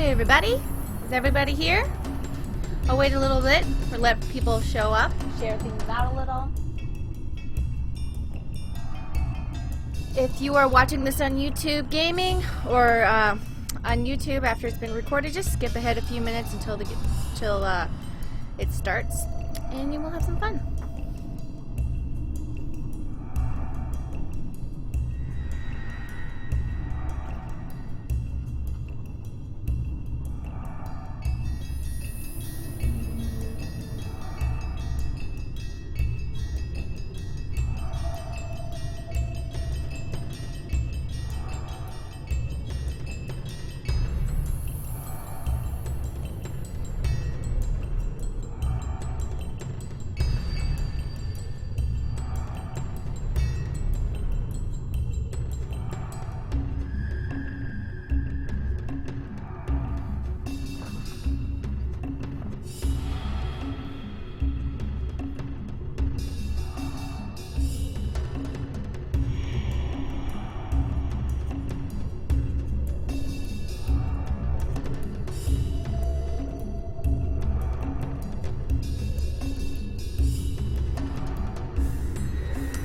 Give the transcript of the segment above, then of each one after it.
Hey everybody, is everybody here? I'll wait a little bit or let people show up, share things out a little. If you are watching this on YouTube Gaming or on YouTube after it's been recorded, just skip ahead a few minutes until it starts, and you will have some fun.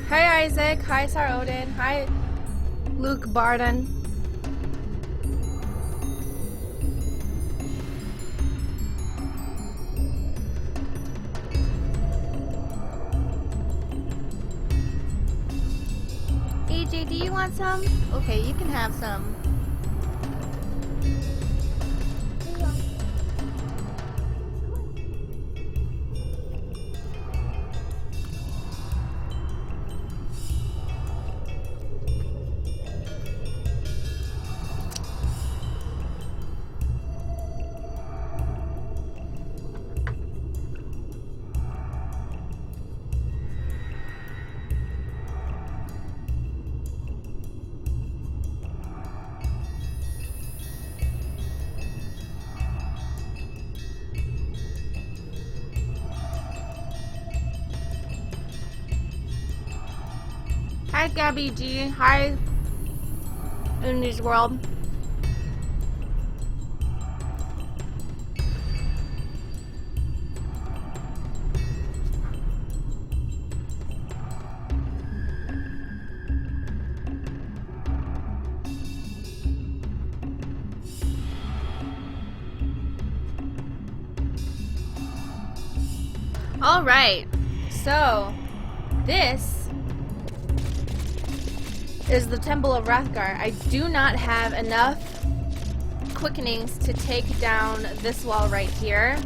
Hi Isaac, hi Sar Odin, hi Luke Barden. AJ, do you want some? Okay, you can have some. Hi Gabby G, hi Uni's World. All right, so this is the Temple of Rathgar. I do not have enough quickenings to take down this wall right here,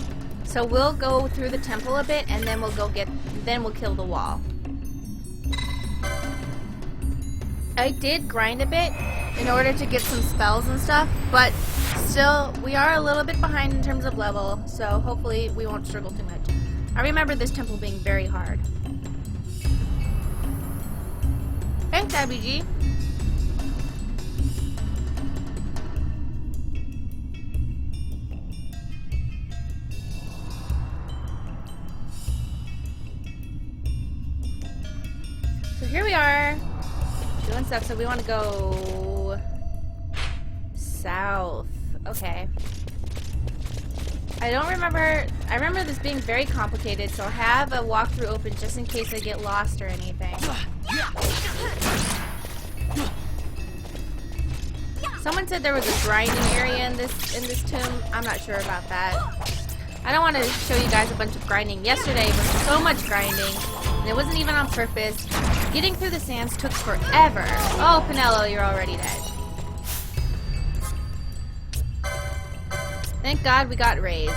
so we'll go through the temple a bit and then we'll kill the wall. I did grind a bit in order to get some spells and stuff, but still we are a little bit behind in terms of level, so hopefully we won't struggle too much. I remember this temple being very hard. Thanks, Abby G. So here we are, doing stuff. So we want to go south. Okay. I don't remember. I remember this being very complicated, so I'll have a walkthrough open just in case I get lost or anything. Someone said there was a grinding area in this tomb. I'm not sure about that. I don't want to show you guys a bunch of grinding. Yesterday was so much grinding, and it wasn't even on purpose. Getting through the sands took forever. Oh, Pinello, you're already dead. Thank God we got raised.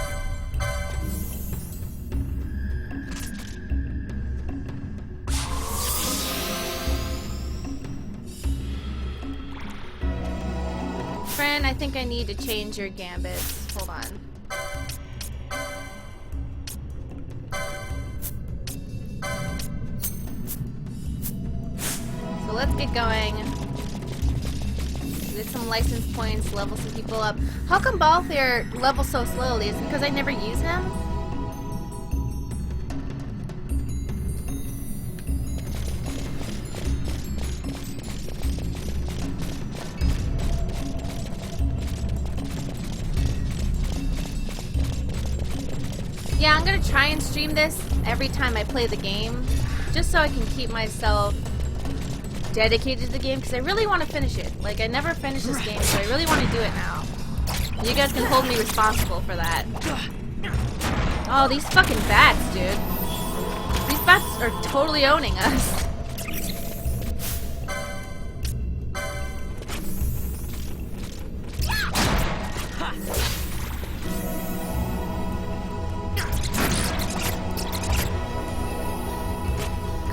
Fran, I think I need to change your gambits. Hold on. So let's get going. Get some license points, level some people up. How come Balthier levels so slowly? Is it because I never use him? Yeah, I'm gonna try and stream this every time I play the game, just so I can keep myself dedicated to the game, because I really want to finish it. Like, I never finished this game, so I really want to do it now. You guys can hold me responsible for that. Oh, these fucking bats, dude. These bats are totally owning us.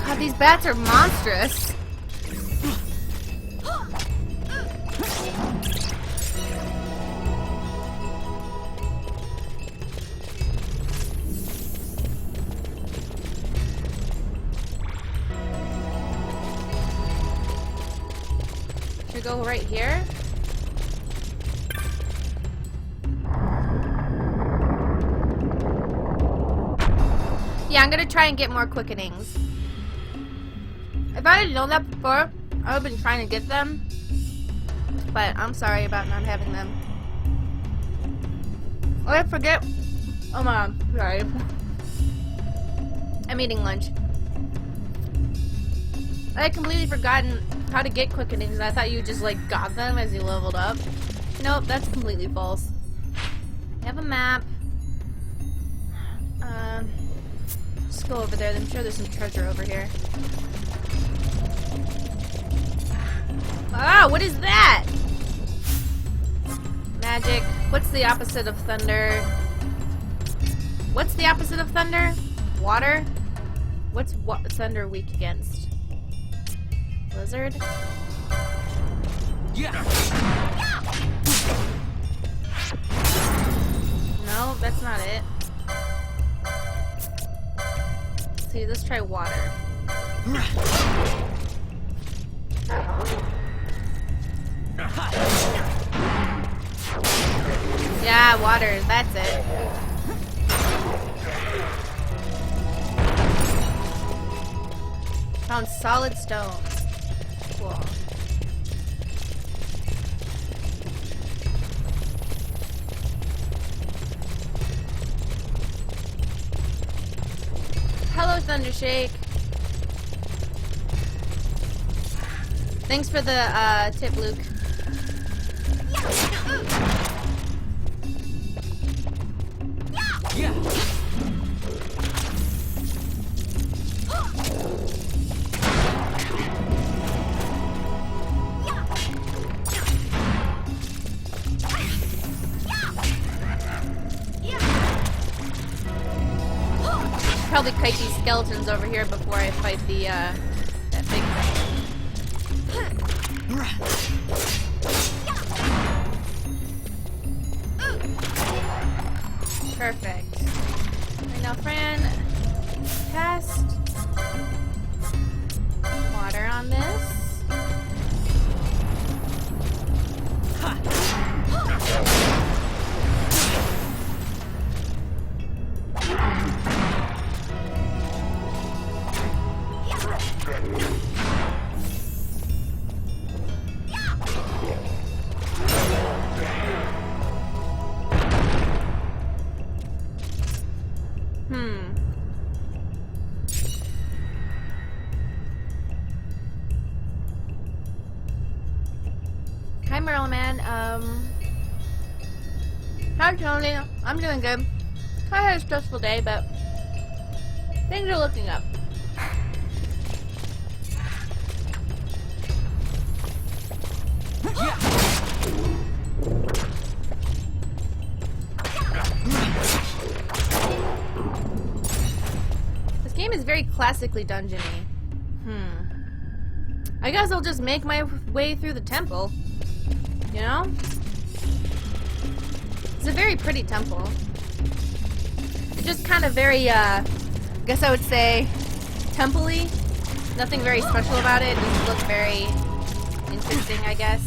God, these bats are monstrous. Should we go right here? Yeah, I'm gonna try and get more quickenings. If I didn't know that before, I would have been trying to get them. But I'm sorry about not having them. Oh, I forget. Oh my god, sorry. I'm eating lunch. I had completely forgotten how to get quickenings. I thought you just like got them as you leveled up. Nope, that's completely false. I have a map. Just go over there. I'm sure there's some treasure over here. Ah, what is that? Magic. What's the opposite of thunder? What's the opposite of thunder? Water? What's thunder weak against? Blizzard? Yeah. No, that's not it. Let's see, let's try water. Yeah, water, that's it. Found solid stone. Cool. Hello, Thundershake. Thanks for the tip, Luke. Yeah. Probably kite these skeletons over here before I fight the that big thing. Perfect. Alright, now Fran, cast water on this. Hi, Merle Man. Hi, Tony. I'm doing good. I had a stressful day, but things are looking up. This game is very classically dungeony. I guess I'll just make my way through the temple. You know? It's a very pretty temple. It's just kind of very, I guess I would say, temple-y. Nothing very special about it. It just looks very interesting, I guess.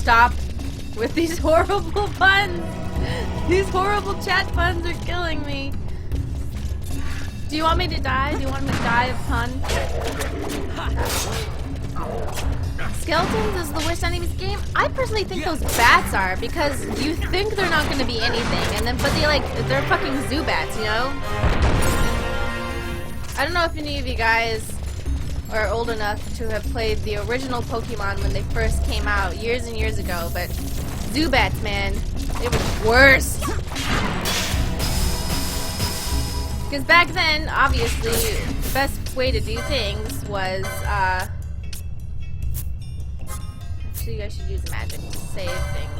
stop with these horrible puns. These horrible chat puns are killing me. Do you want me to die? Do you want me to die of pun? Skeletons is the worst enemies game? I personally think those bats are, because you think they're not going to be anything, and then but they're fucking zoo bats, you know? I don't know if any of you guys are old enough to have played the original Pokemon when they first came out years and years ago, but zoo bats, man, they were the worst. Because back then, obviously, the best way to do things was, actually, I should use magic to save things.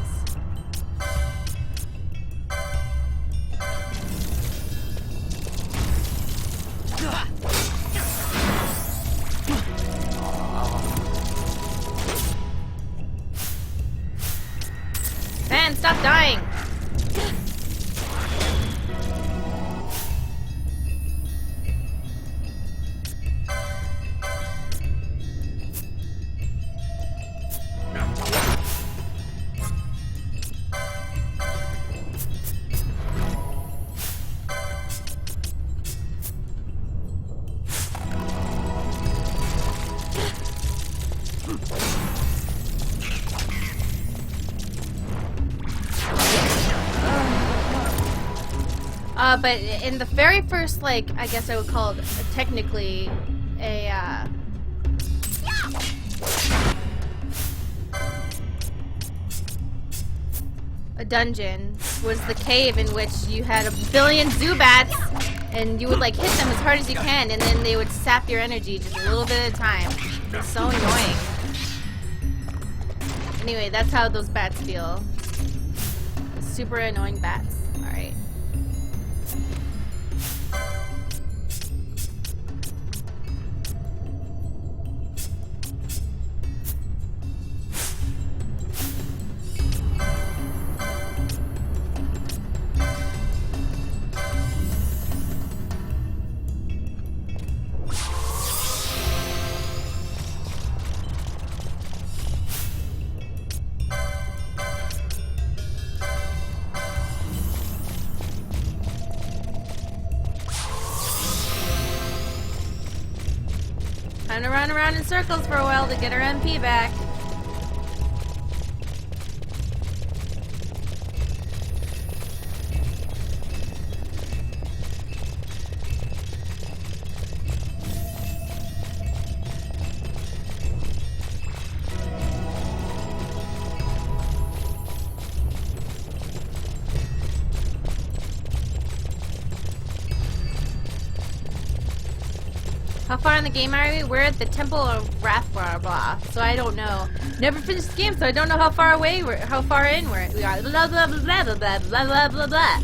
Man, stop dying! But in the very first, like, I guess I would call it technically a dungeon was the cave in which you had a billion Zubats and you would like hit them as hard as you can and then they would sap your energy just a little bit at a time. It's so annoying. Anyway, that's how those bats feel. Super annoying bats. Alright. Time to run around in circles for a while to get her MP back. How far in the game are we? We're at the Temple of Wrathblah, so I don't know. Never finished the game, so I don't know how far away how far in we are. Blah blah blah blah blah blah blah blah blah.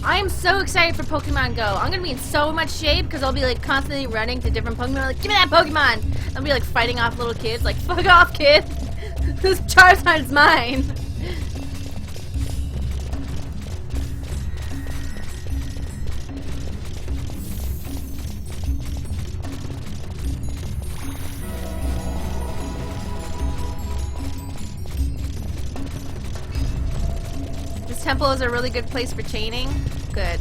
I am so excited for Pokemon Go. I'm gonna be in so much shape because I'll be like constantly running to different Pokemon. Like, give me that Pokemon! I'll be like fighting off little kids. Like, fuck off, kid! This Charizard's mine. Temple is a really good place for chaining. Good.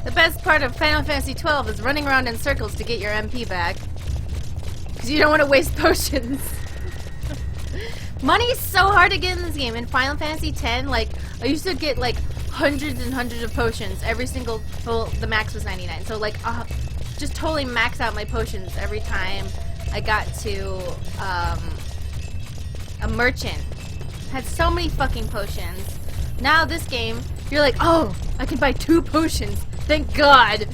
The best part of Final Fantasy XII is running around in circles to get your MP back. Because you don't want to waste potions. Money is so hard to get in this game. In Final Fantasy X, like, I used to get, like, hundreds and hundreds of potions. Every single, the max was 99. So, like, just totally max out my potions every time I got to, a merchant. Had so many fucking potions. Now this game, you're like, oh, I can buy 2 potions. Thank God.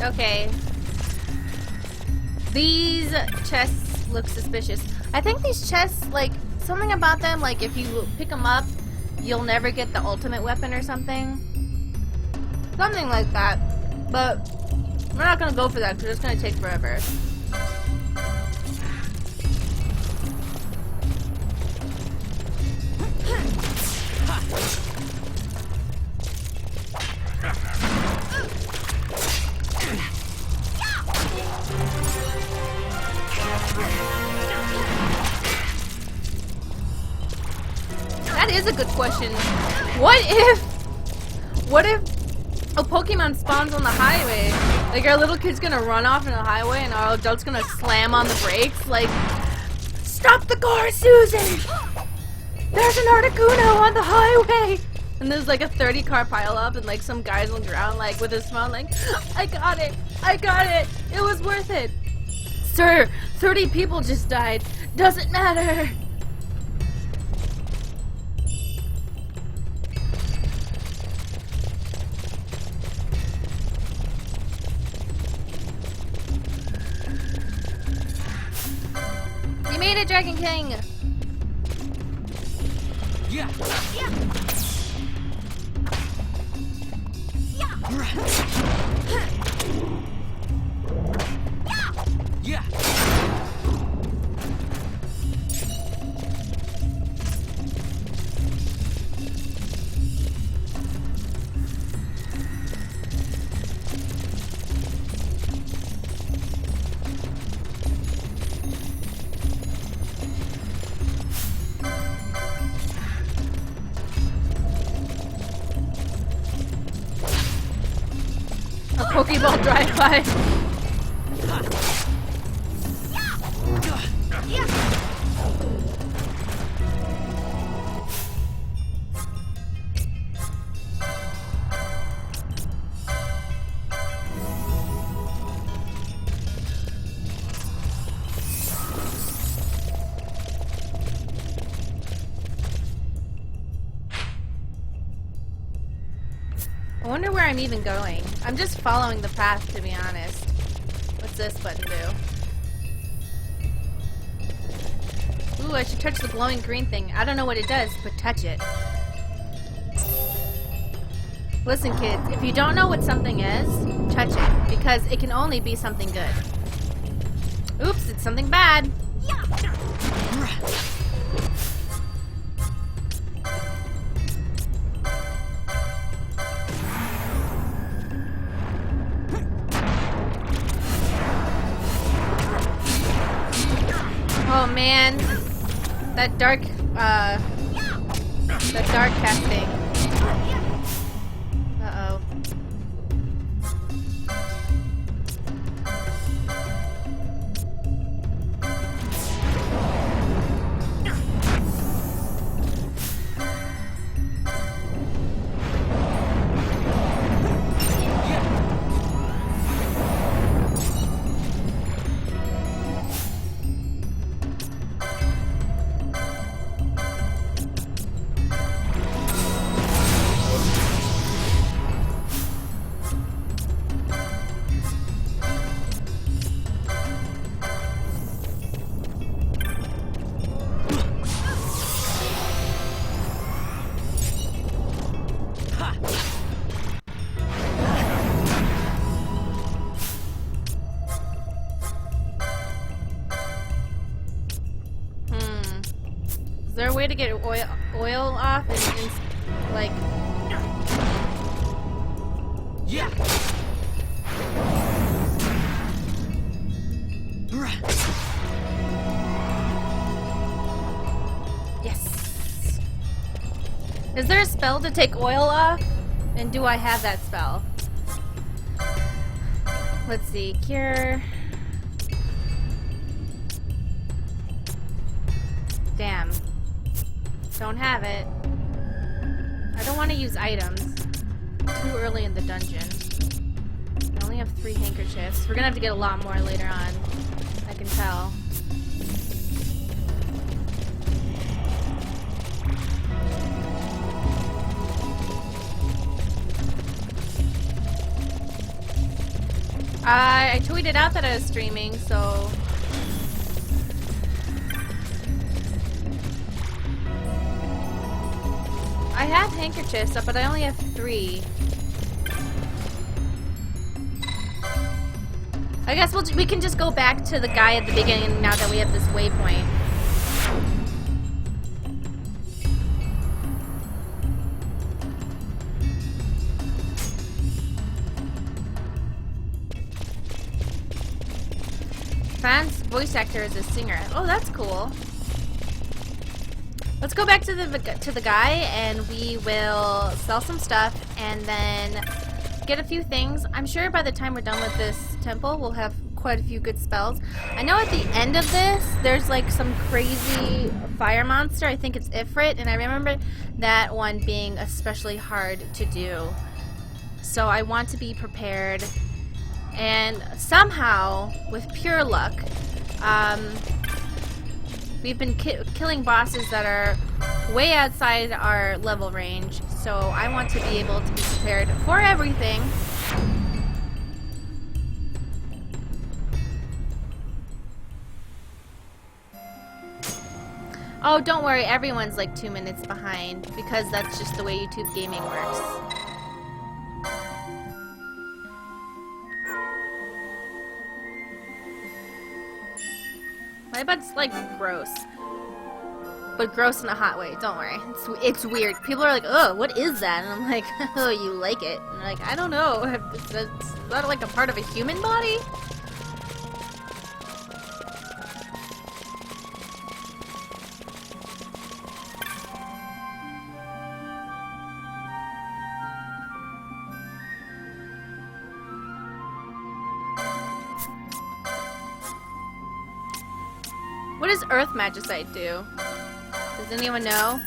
Okay. These chests look suspicious. I think these chests, like, something about them, like, if you pick them up, you'll never get the ultimate weapon or something. Something like that. But we're not gonna go for that because it's gonna take forever. That is a good question. What if a Pokemon spawns on the highway? Like, are little kids gonna run off in the highway and our adults gonna slam on the brakes? Like, stop the car, Susan! There's an Articuno on the highway! And there's like a 30 car pileup and like some guys on the ground like with a smile like, I got it! I got it! It was worth it! Sir, 30 people just died. Doesn't matter! You made it, Dragon King! Yeah. Yeah. A Pokeball drive-by. I wonder where I'm even going. I'm just following the path, to be honest. What's this button do? Ooh, I should touch the glowing green thing. I don't know what it does, but touch it. Listen, kids, if you don't know what something is, touch it, because it can only be something good. Oops, it's something bad. Oh man, that dark casting. Uh-oh. Is there a way to get oil off and like... Yeah. Yes. Is there a spell to take oil off? And do I have that spell? Let's see. Cure. Damn. Don't have it. I don't want to use items. Too early in the dungeon. I only have 3 handkerchiefs. We're gonna have to get a lot more later on. I can tell. I tweeted out that I was streaming, so... I have handkerchiefs, but I only have 3. I guess we can just go back to the guy at the beginning now that we have this waypoint. Fran's voice actor is a singer. Oh, that's cool. Let's go back to the guy, and we will sell some stuff, and then get a few things. I'm sure by the time we're done with this temple, we'll have quite a few good spells. I know at the end of this, there's like some crazy fire monster. I think it's Ifrit, and I remember that one being especially hard to do. So I want to be prepared. And somehow, with pure luck, we've been killing bosses that are way outside our level range, so I want to be able to be prepared for everything. Oh, don't worry, everyone's like 2 minutes behind, because that's just the way YouTube gaming works. My butt's like gross. But gross in a hot way, don't worry. It's weird. People are like, oh, what is that? And I'm like, oh, you like it. And they're like, I don't know. Is that like a part of a human body? What does Earth Magicite do? Does anyone know?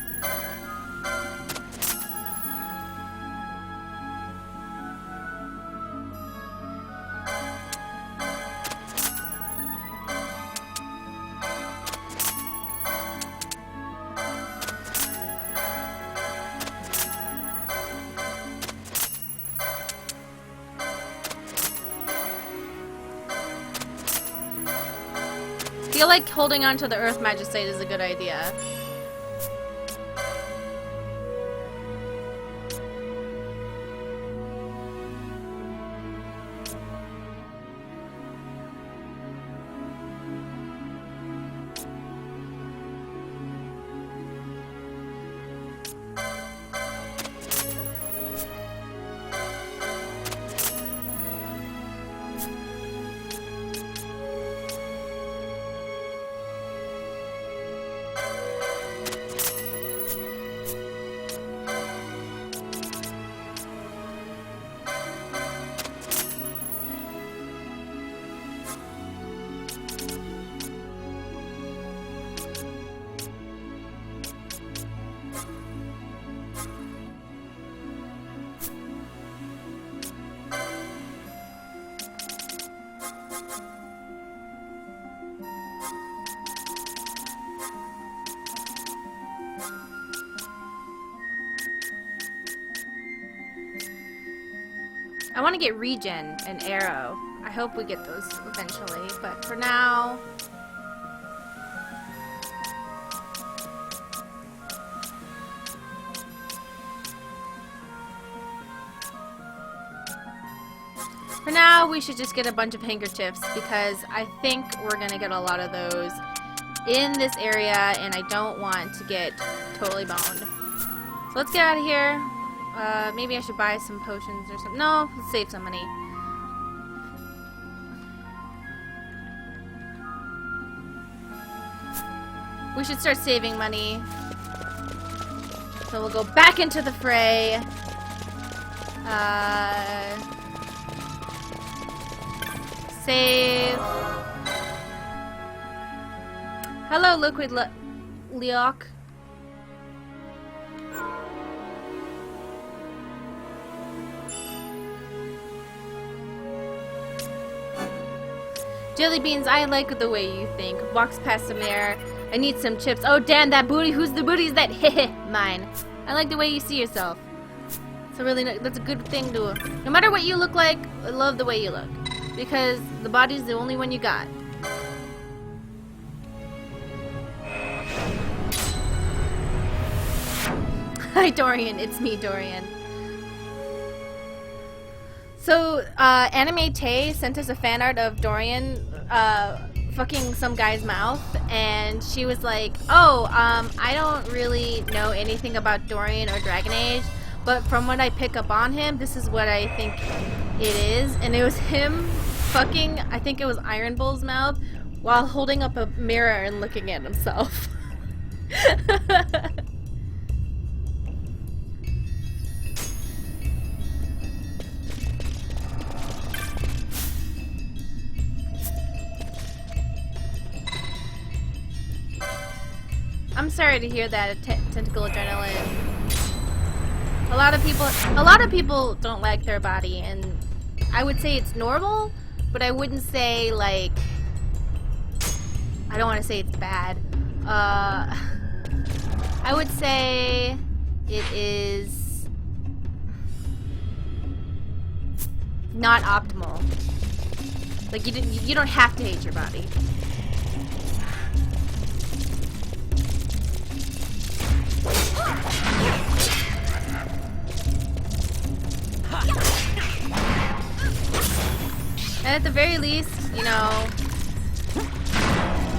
I feel like holding on to the Earth Magicite is a good idea. I want to get regen and arrow. I hope we get those eventually, but for now... For now, we should just get a bunch of handkerchiefs, because I think we're going to get a lot of those in this area, and I don't want to get totally boned. So let's get out of here. Maybe I should buy some potions or something. No, let's save some money. We should start saving money. So we'll go back into the fray. Save. Hello, Liquid Leok. Jelly beans, I like the way you think. Walks past some air. I need some chips. Oh, damn, that booty. Who's the booty? Is that heh mine? I like the way you see yourself. So really, that's a good thing to... No matter what you look like, I love the way you look. because the body's the only one you got. Hi Dorian, it's me Dorian. So, Anime Tay sent us a fan art of Dorian, fucking some guy's mouth, and she was like, oh, I don't really know anything about Dorian or Dragon Age, but from what I pick up on him, this is what I think it is. And it was him fucking, I think it was Iron Bull's mouth, while holding up a mirror and looking at himself. I'm sorry to hear that, tentacle adrenaline. A lot of people don't like their body, and I would say it's normal, but I wouldn't say, like, I don't want to say it's bad. I would say it is not optimal. Like, you don't have to hate your body. And at the very least, you know,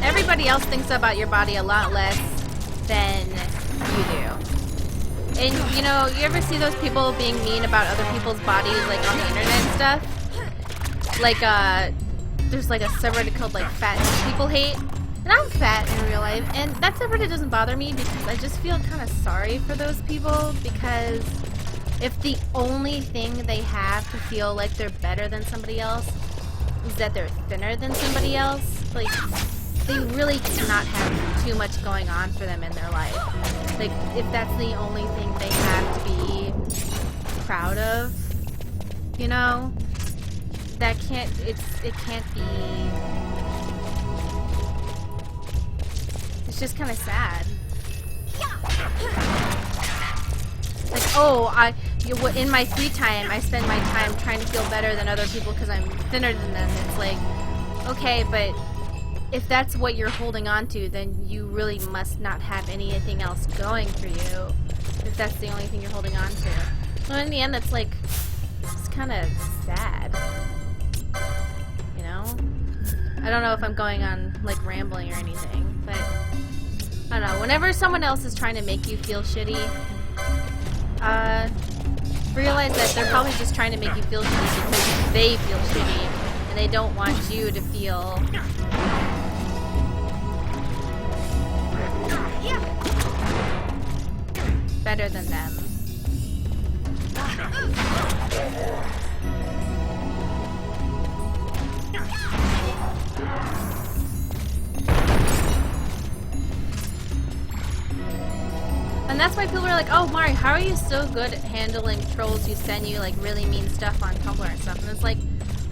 everybody else thinks about your body a lot less than you do. And, you know, you ever see those people being mean about other people's bodies, like, on the internet and stuff? Like, there's, like, a subreddit called, like, Fat People Hate. And I'm fat in real life, and that subreddit doesn't bother me because I just feel kind of sorry for those people, because if the only thing they have to feel like they're better than somebody else is that they're thinner than somebody else, like, they really cannot have too much going on for them in their life. Like, if that's the only thing they have to be proud of, you know, that can't, it can't be, it's just kind of sad. Like, oh, in my free time, I spend my time trying to feel better than other people because I'm thinner than them. It's like, okay, but if that's what you're holding on to, then you really must not have anything else going for you, if that's the only thing you're holding on to. Well, in the end, that's like, it's kind of sad. You know? I don't know if I'm going on, like, rambling or anything, but I don't know. Whenever someone else is trying to make you feel shitty, realize that they're probably just trying to make you feel shitty because they feel shitty and they don't want you to feel better than them. And that's why people are like, oh, Mari, how are you so good at handling trolls who send you, like, really mean stuff on Tumblr and stuff? And it's like,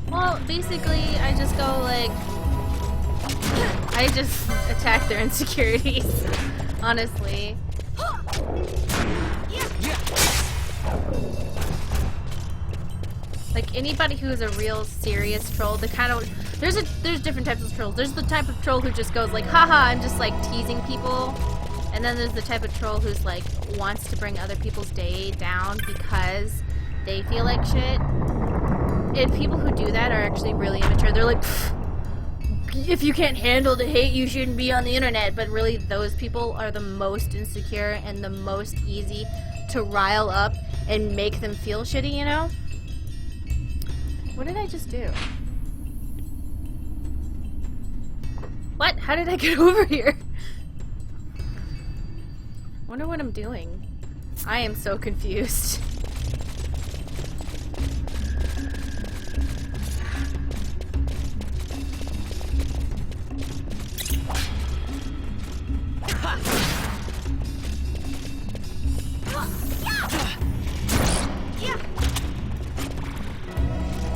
well, basically, I just go, like, I just attack their insecurities, honestly. Like, anybody who is a real serious troll, the kind of, there's different types of trolls. There's the type of troll who just goes like, haha, I'm just, like, teasing people. And then there's the type of troll who's like, wants to bring other people's day down because they feel like shit. And people who do that are actually really immature. They're like, if you can't handle the hate, you shouldn't be on the internet. But really, those people are the most insecure and the most easy to rile up and make them feel shitty, you know? What did I just do? What? How did I get over here? Wonder what I'm doing. I am so confused.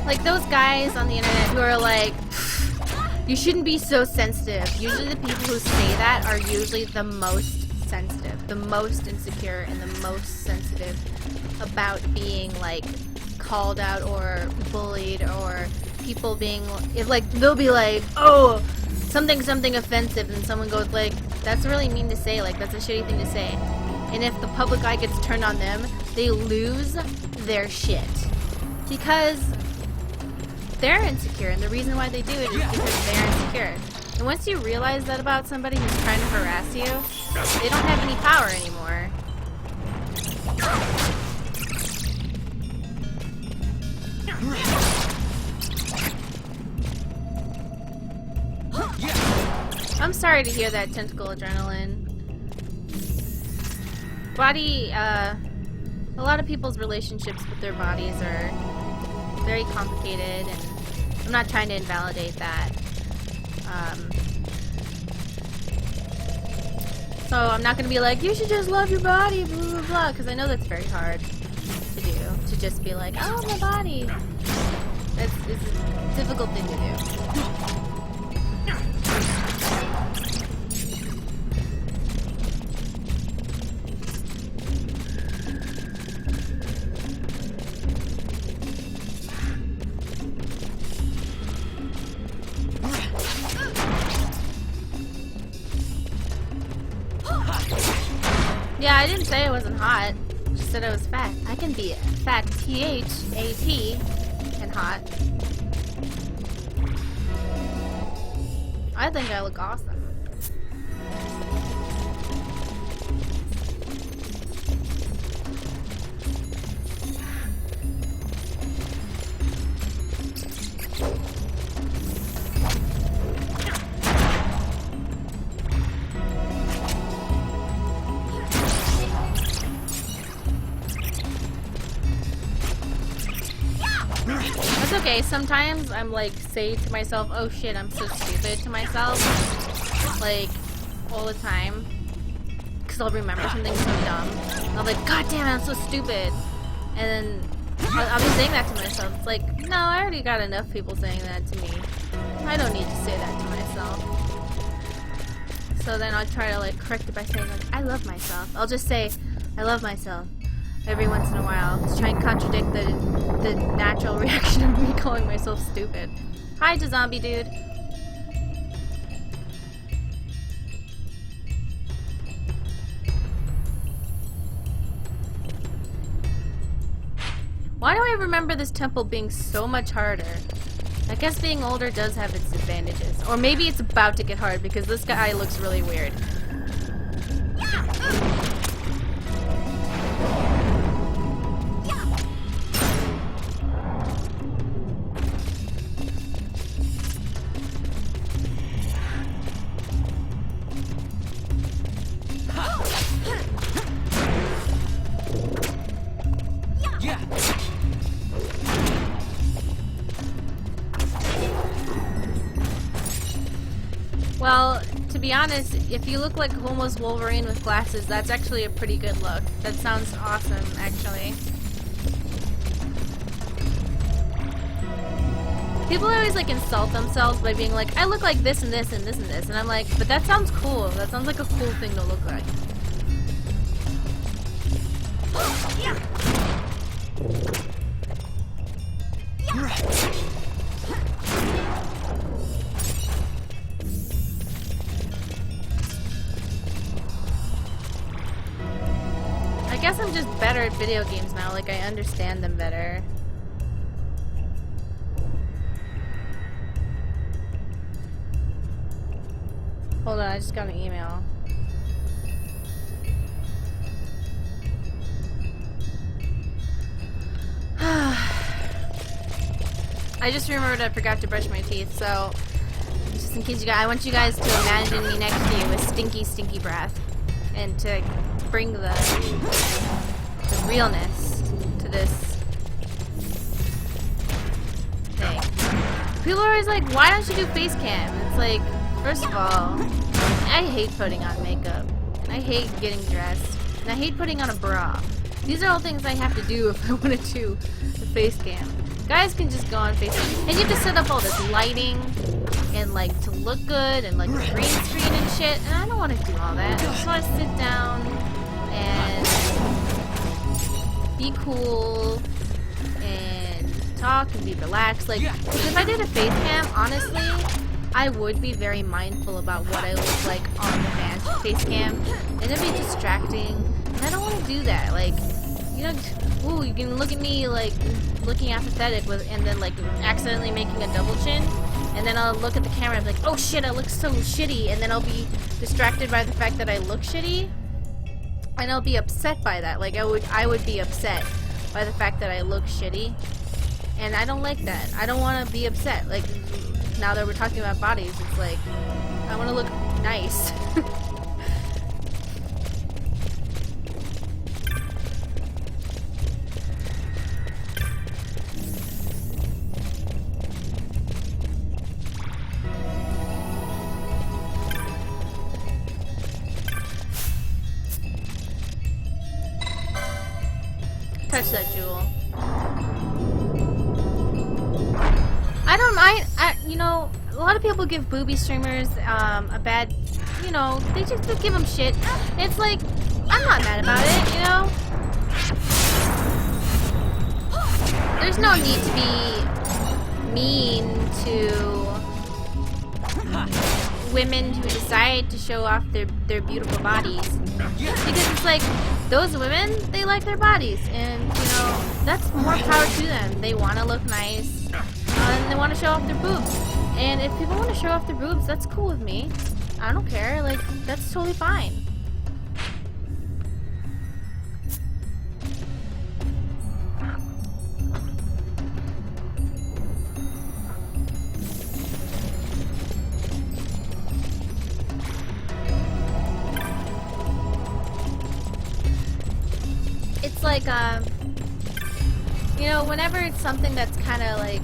Like those guys on the internet who are like, you shouldn't be so sensitive. Usually the people who say that are usually the most sensitive, the most insecure, and the most sensitive about being like called out or bullied, or people being, if like, they'll be like, oh, something offensive, and someone goes like, that's really mean to say, like, that's a shitty thing to say. And if the public eye gets turned on them, they lose their shit. Because they're insecure, and the reason why they do it is because they're insecure. And once you realize that about somebody who's trying to harass you, they don't have any power anymore. I'm sorry to hear that, Tentacle Adrenaline. Body, a lot of people's relationships with their bodies are very complicated, and I'm not trying to invalidate that. So I'm not going to be like, you should just love your body, blah, blah, blah, because I know that's very hard to do, to just be like, I love my body. It's a difficult thing to do. Yeah, I didn't say it wasn't hot. Just said I was fat. I can be fat, T-H-A-T, and hot. I think I look awesome. That's okay. Sometimes I'm like, say to myself, oh shit, I'm so stupid to myself. Like, all the time. Because I'll remember something so dumb. And I'll be like, god damn it, I'm so stupid. And then I'll be saying that to myself. It's like, no, I already got enough people saying that to me. I don't need to say that to myself. So then I'll try to like correct it by saying like, I love myself. I'll just say, I love myself. Every once in a while, to try and contradict the natural reaction of me calling myself stupid. Hi to zombie dude. Why do I remember this temple being so much harder? I guess being older does have its advantages. Or maybe it's about to get hard because this guy looks really weird. Well, to be honest, if you look like almost Wolverine with glasses, that's actually a pretty good look. That sounds awesome, actually. People always like insult themselves by being like, I look like this and this and this and this. And I'm like, but that sounds cool. That sounds like a cool thing to look like. I guess I'm just better at video games now, like I understand them better. Hold on, I just got an email. I just remembered I forgot to brush my teeth, so just in case you guys, I want you guys to imagine me next to you with stinky, stinky breath, and to bring the realness to this thing. People are always like, why don't you do face cam? It's like, first of all, I hate putting on makeup, and I hate getting dressed, and I hate putting on a bra. These are all things I have to do if I want to do the face cam. Guys can just go on Facebook, and you have to set up all this lighting, and like to look good, and like green screen and shit, and I don't want to do all that. I just want to sit down and be cool and talk and be relaxed. Like, if I did a face cam, honestly, I would be very mindful about what I look like on the face cam, and it'd be distracting, and I don't want to do that. Like, you know, ooh, you can look at me like looking apathetic and then like accidentally making a double chin, and then I'll look at the camera and be like, oh shit, I look so shitty, and then I'll be distracted by the fact that I look shitty, and I'll be upset by that. Like, I would be upset by the fact that I look shitty, and I don't like that. I don't want to be upset. Like, now that we're talking about bodies, it's like, I want to look nice. Touch that jewel. I don't mind. You know, a lot of people give booby streamers a bad, you know, they just give them shit. It's like, I'm not mad about it, you know? There's no need to be mean to women who decide to show off their beautiful bodies. Because it's like, those women, they like their bodies, and, you know, that's more power to them. They want to look nice, and they want to show off their boobs. And if people want to show off their boobs, that's cool with me. I don't care. Like, that's totally fine. It's like, you know, whenever it's something that's kind of like,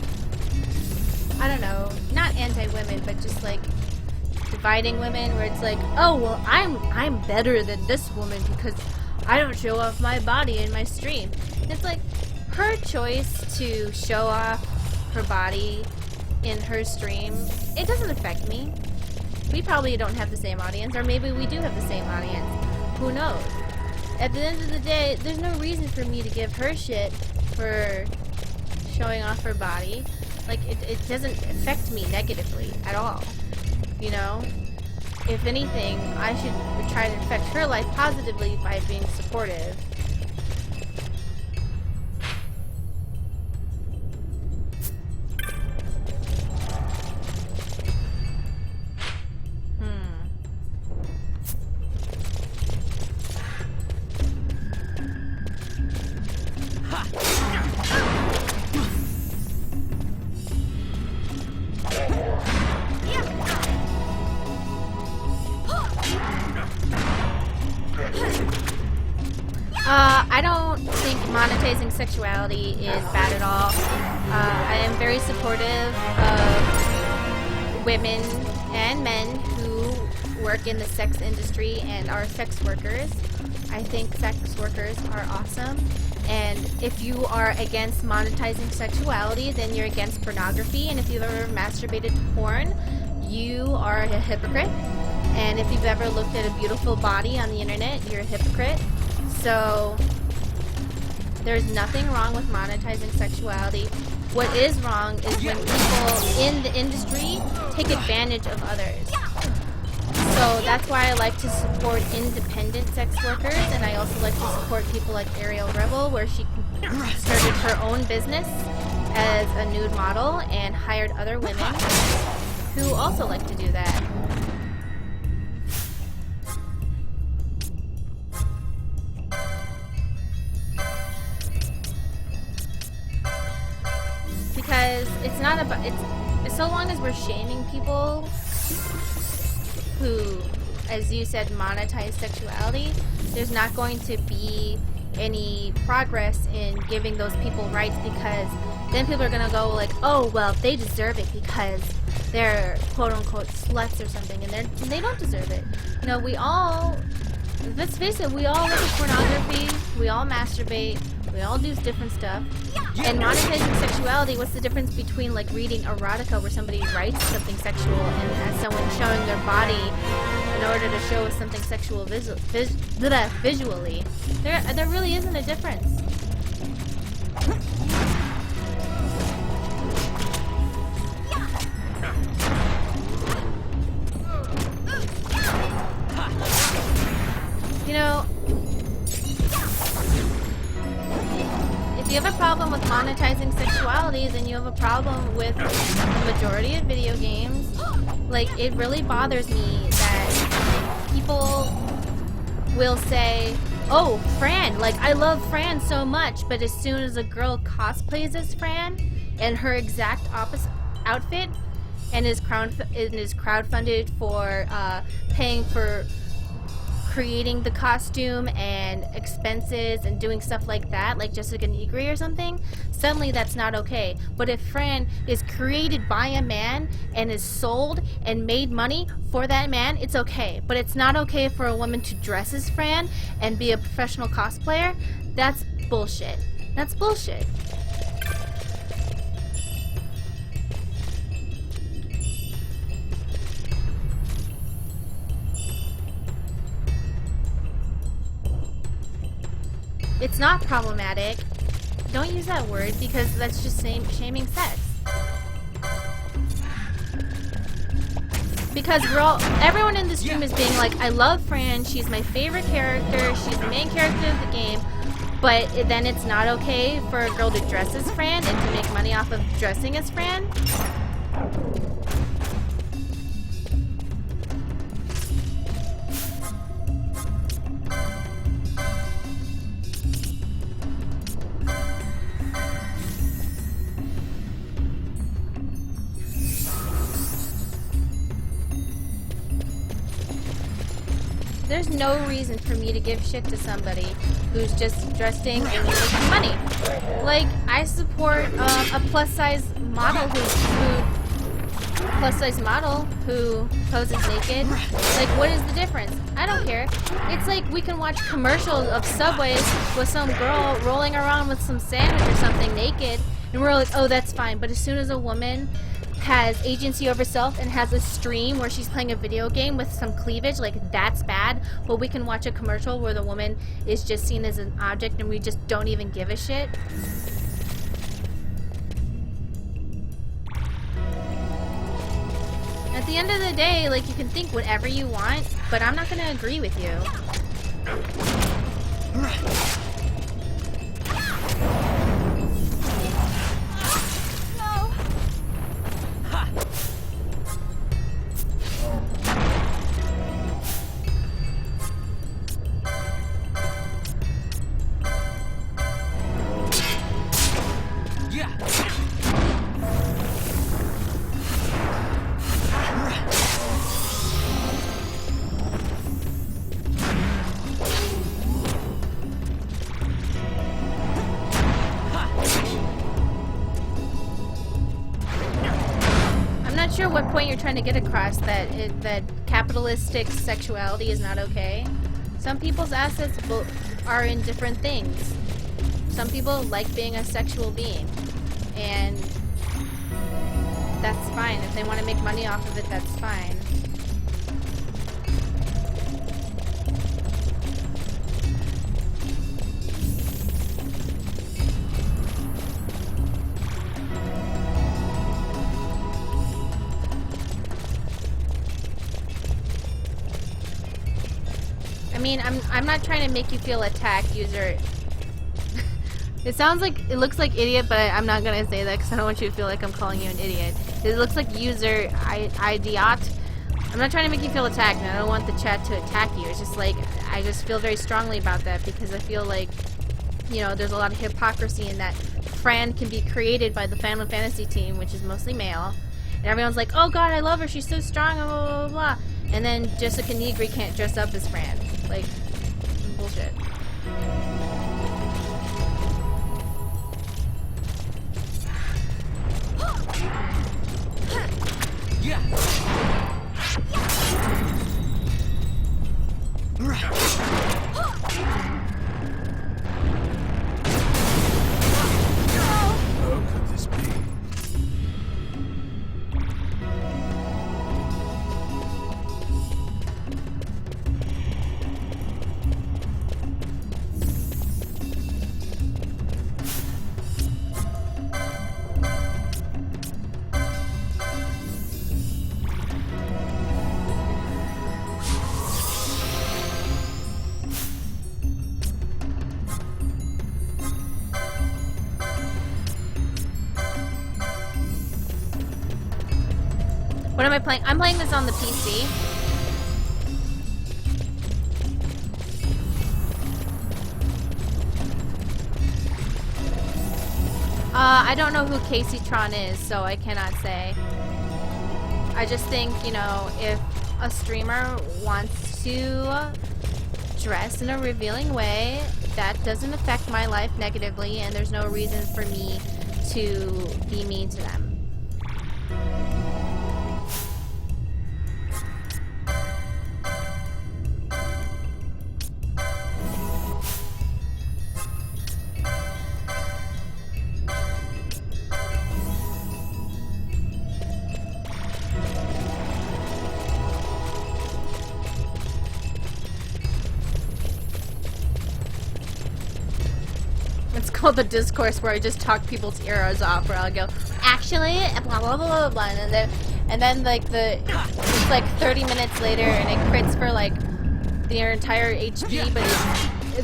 I don't know, not anti-women, but just like dividing women, where it's like, oh, well, I'm better than this woman because I don't show off my body in my stream. It's like, her choice to show off her body in her stream, it doesn't affect me. We probably don't have the same audience, or maybe we do have the same audience. Who knows? At the end of the day, there's no reason for me to give her shit for showing off her body. Like, it doesn't affect me negatively at all, you know? If anything, I should try to affect her life positively by being supportive. I don't think monetizing sexuality is bad at all. I am very supportive of women and men who work in the sex industry and are sex workers. I think sex workers are awesome. And if you are against monetizing sexuality, then you're against pornography. And if you've ever masturbated to porn, you are a hypocrite. And if you've ever looked at a beautiful body on the internet, you're a hypocrite. So there's nothing wrong with monetizing sexuality. What is wrong is when people in the industry take advantage of others. So that's why I like to support independent sex workers, and I also like to support people like Ariel Rebel, where she started her own business as a nude model and hired other women who also like to do that. Because it's not about, it's so long as we're shaming people who, as you said, monetize sexuality, there's not going to be any progress in giving those people rights, because then people are gonna go like, oh, well, they deserve it because they're quote-unquote sluts or something, and they don't deserve it. You know, we all, let's face it, we all look at pornography, we all masturbate, we all do different stuff. And monetizing sexuality, what's the difference between like reading erotica where somebody writes something sexual and as someone showing their body in order to show us something sexual visually? There really isn't a difference. you have a problem with monetizing sexuality, then you have a problem with the majority of video games. Like, it really bothers me that people will say, oh, Fran, like, I love Fran so much, but as soon as a girl cosplays as Fran and her exact opposite outfit and is crowdfunded for paying for creating the costume and expenses and doing stuff like that, like Jessica Negri or something, suddenly that's not okay. But if Fran is created by a man and is sold and made money for that man, it's okay. But it's not okay for a woman to dress as Fran and be a professional cosplayer. That's bullshit. That's bullshit. It's not problematic. Don't use that word because that's just shaming sex. Because everyone in this stream is being like, I love Fran, she's my favorite character, she's the main character of the game, but then it's not okay for a girl to dress as Fran and to make money off of dressing as Fran? There's no reason for me to give shit to somebody who's just dressing and making money. Like, I support a plus-size model who poses naked. Like, what is the difference? I don't care. It's like we can watch commercials of Subways with some girl rolling around with some sandwich or something naked, and we're like, oh, that's fine. But as soon as a woman has agency over self and has a stream where she's playing a video game with some cleavage, like, that's bad. But we can watch a commercial where the woman is just seen as an object and we just don't even give a shit. At the end of the day, like, you can think whatever you want, but I'm not gonna agree with you. Sure what point you're trying to get across, that capitalistic sexuality is not okay. Some people's assets are in different things. Some people like being a sexual being, and that's fine. If they want to make money off of it, that's fine. I mean, I'm not trying to make you feel attacked, user. It looks like idiot, but I'm not gonna say that because I don't want you to feel like I'm calling you an idiot. It looks like user idiot. I'm not trying to make you feel attacked, and I don't want the chat to attack you. It's just like, I just feel very strongly about that because I feel like, you know, there's a lot of hypocrisy in that. Fran can be created by the Final Fantasy team, which is mostly male, and everyone's like, oh god, I love her, she's so strong, blah, blah, blah, blah. And then Jessica Negri can't dress up as Fran. Like, bullshit. Yeah. How could this be? What am I playing? I'm playing this on the PC. I don't know who Casey Tron is, so I cannot say. I just think, you know, if a streamer wants to dress in a revealing way, that doesn't affect my life negatively, and there's no reason for me to be mean to them. It's called the discourse, where I just talk people's ears off, where I'll go, actually, blah blah blah blah blah, and then like it's like 30 minutes later, and it crits for like their entire HP, but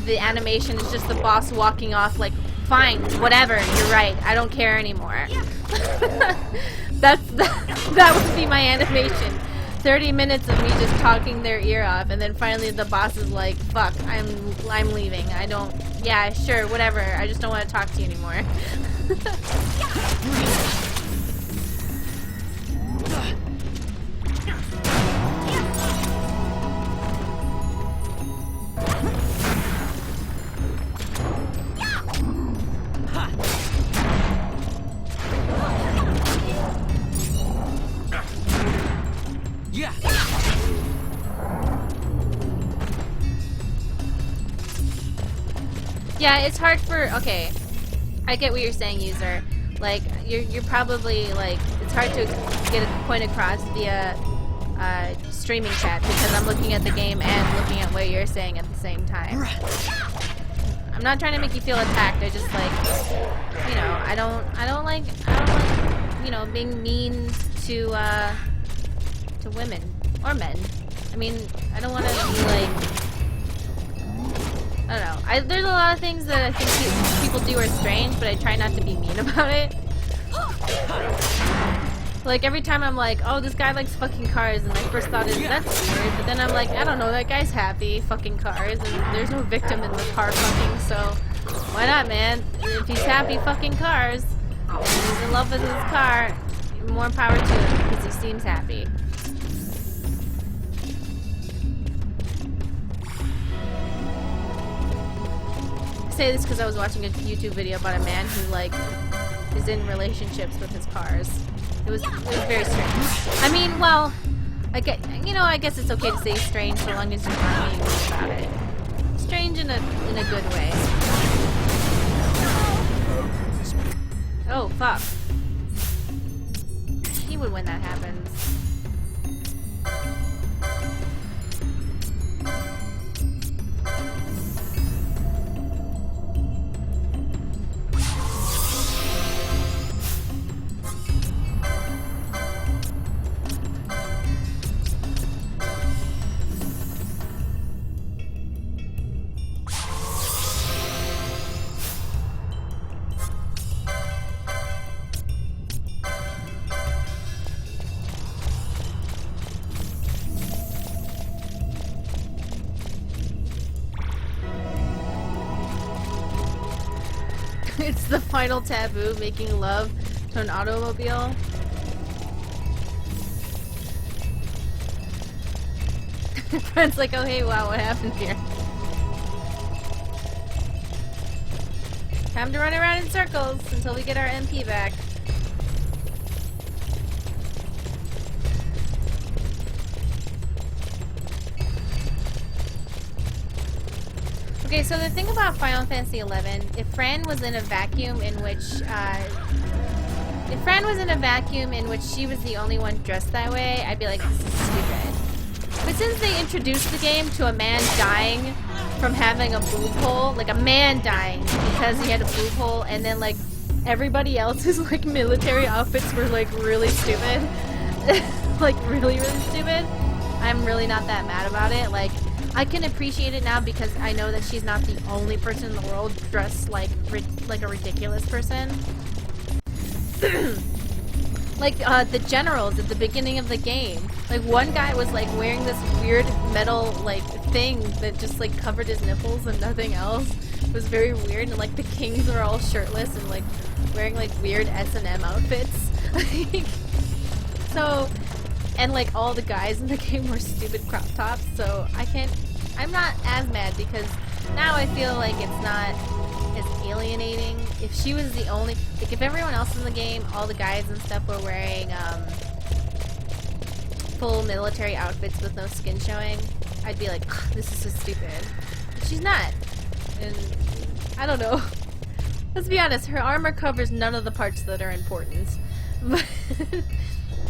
the animation is just the boss walking off like, fine, whatever, you're right, I don't care anymore. that would be my animation. 30 minutes of me just talking their ear off, and then finally the boss is like, fuck, I'm leaving. I don't, yeah, sure, whatever. I just don't want to talk to you anymore. Yeah, it's hard for, okay, I get what you're saying, user. Like, you're probably, like, it's hard to get a point across via streaming chat, because I'm looking at the game and looking at what you're saying at the same time. I'm not trying to make you feel attacked, I just, like, you know, I don't like, you know, being mean to women, or men. I mean, I don't want to be, like, I don't know. There's a lot of things that I think people do are strange, but I try not to be mean about it. Like, every time I'm like, oh, this guy likes fucking cars, and my first thought is, that's weird, but then I'm like, I don't know, that guy's happy fucking cars, and there's no victim in the car fucking, so why not, man? If he's happy fucking cars, and he's in love with his car, more power to him, because he seems happy. I say this because I was watching a YouTube video about a man who, like, is in relationships with his cars. It was very strange. I mean, well, I guess it's okay to say strange so long as you're not being mean about it. Strange in a good way. Oh fuck. He would when that happens. It's the final taboo, making love to an automobile. Friend's like, oh hey, wow, what happened here? Time to run around in circles until we get our MP back. Okay, so the thing about Final Fantasy XI, if Fran was in a vacuum in which she was the only one dressed that way, I'd be like, this is stupid. But since they introduced the game to a man dying from having a boob hole, like a man dying because he had a boob hole, and then like everybody else's like military outfits were like really stupid, like really stupid, I'm really not that mad about it. Like, I can appreciate it now because I know that she's not the only person in the world dressed like a ridiculous person. Like, the generals at the beginning of the game. Like, one guy was, like, wearing this weird metal, like, thing that just, like, covered his nipples and nothing else. It was very weird, and, like, the kings were all shirtless and, like, wearing, like, weird S&M outfits. So, and, like, all the guys in the game were stupid crop tops, so I'm not as mad because now I feel like it's not as alienating. If she was the only, like, if everyone else in the game, all the guys and stuff were wearing full military outfits with no skin showing, I'd be like, this is so stupid. But she's not, and I don't know. Let's be honest, her armor covers none of the parts that are important, but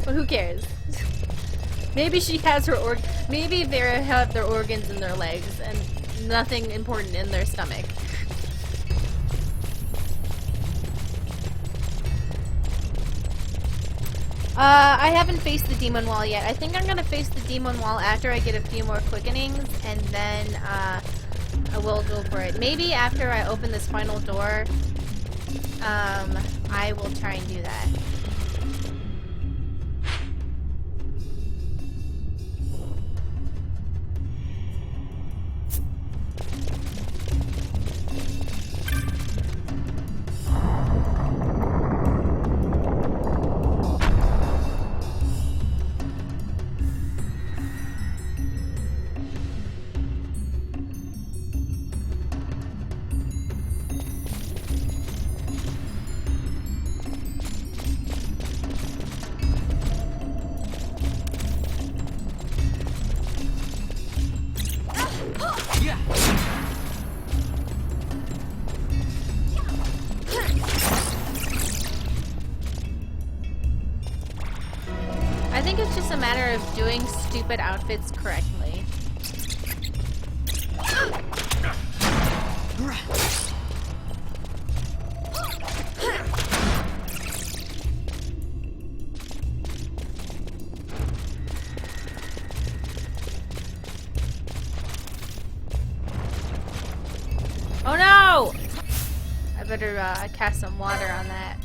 who cares? Maybe she has her maybe they have their organs in their legs and nothing important in their stomach. I haven't faced the demon wall yet. I think I'm gonna face the demon wall after I get a few more quickenings, and then I will go for it. Maybe after I open this final door, I will try and do that. I think it's just a matter of doing stupid outfits correctly. Oh no! I better cast some water on that.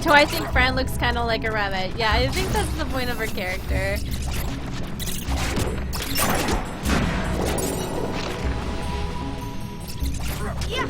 So I think Fran looks kind of like a rabbit. Yeah, I think that's the point of her character. Yeah.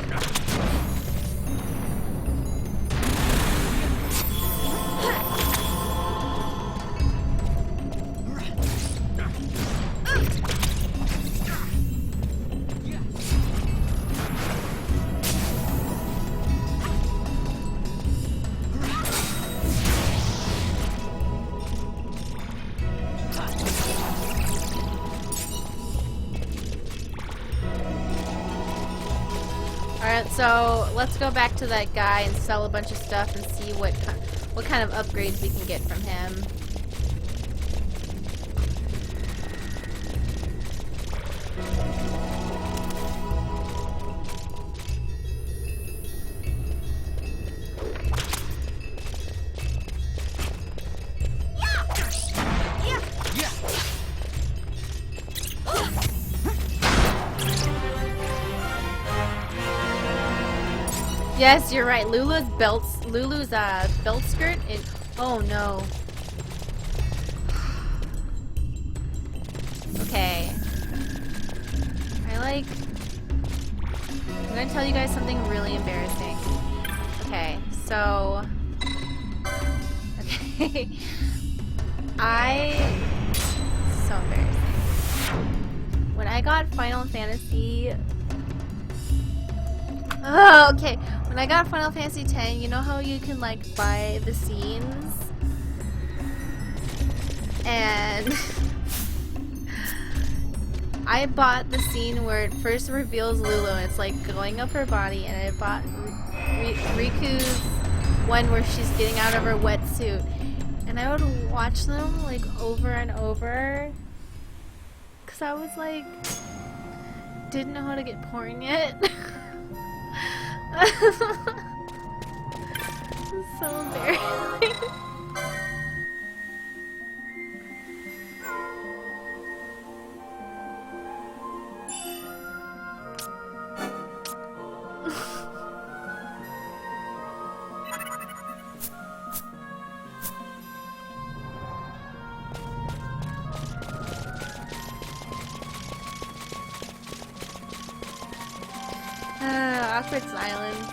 Alright, so let's go back to that guy and sell a bunch of stuff and see what kind of upgrades we can get from him. Yes, you're right. Lulu's belt skirt. Oh no. Okay. I'm gonna tell you guys something really embarrassing. Okay, so. Okay. So embarrassing. When I got Final Fantasy. Oh, okay. When I got Final Fantasy X, you know how you can, like, buy the scenes? And I bought the scene where it first reveals Lulu and it's like going up her body, and I bought Riku's one where she's getting out of her wetsuit, and I would watch them like over and over because I was like, didn't know how to get porn yet. It's so embarrassing. Awkward silence.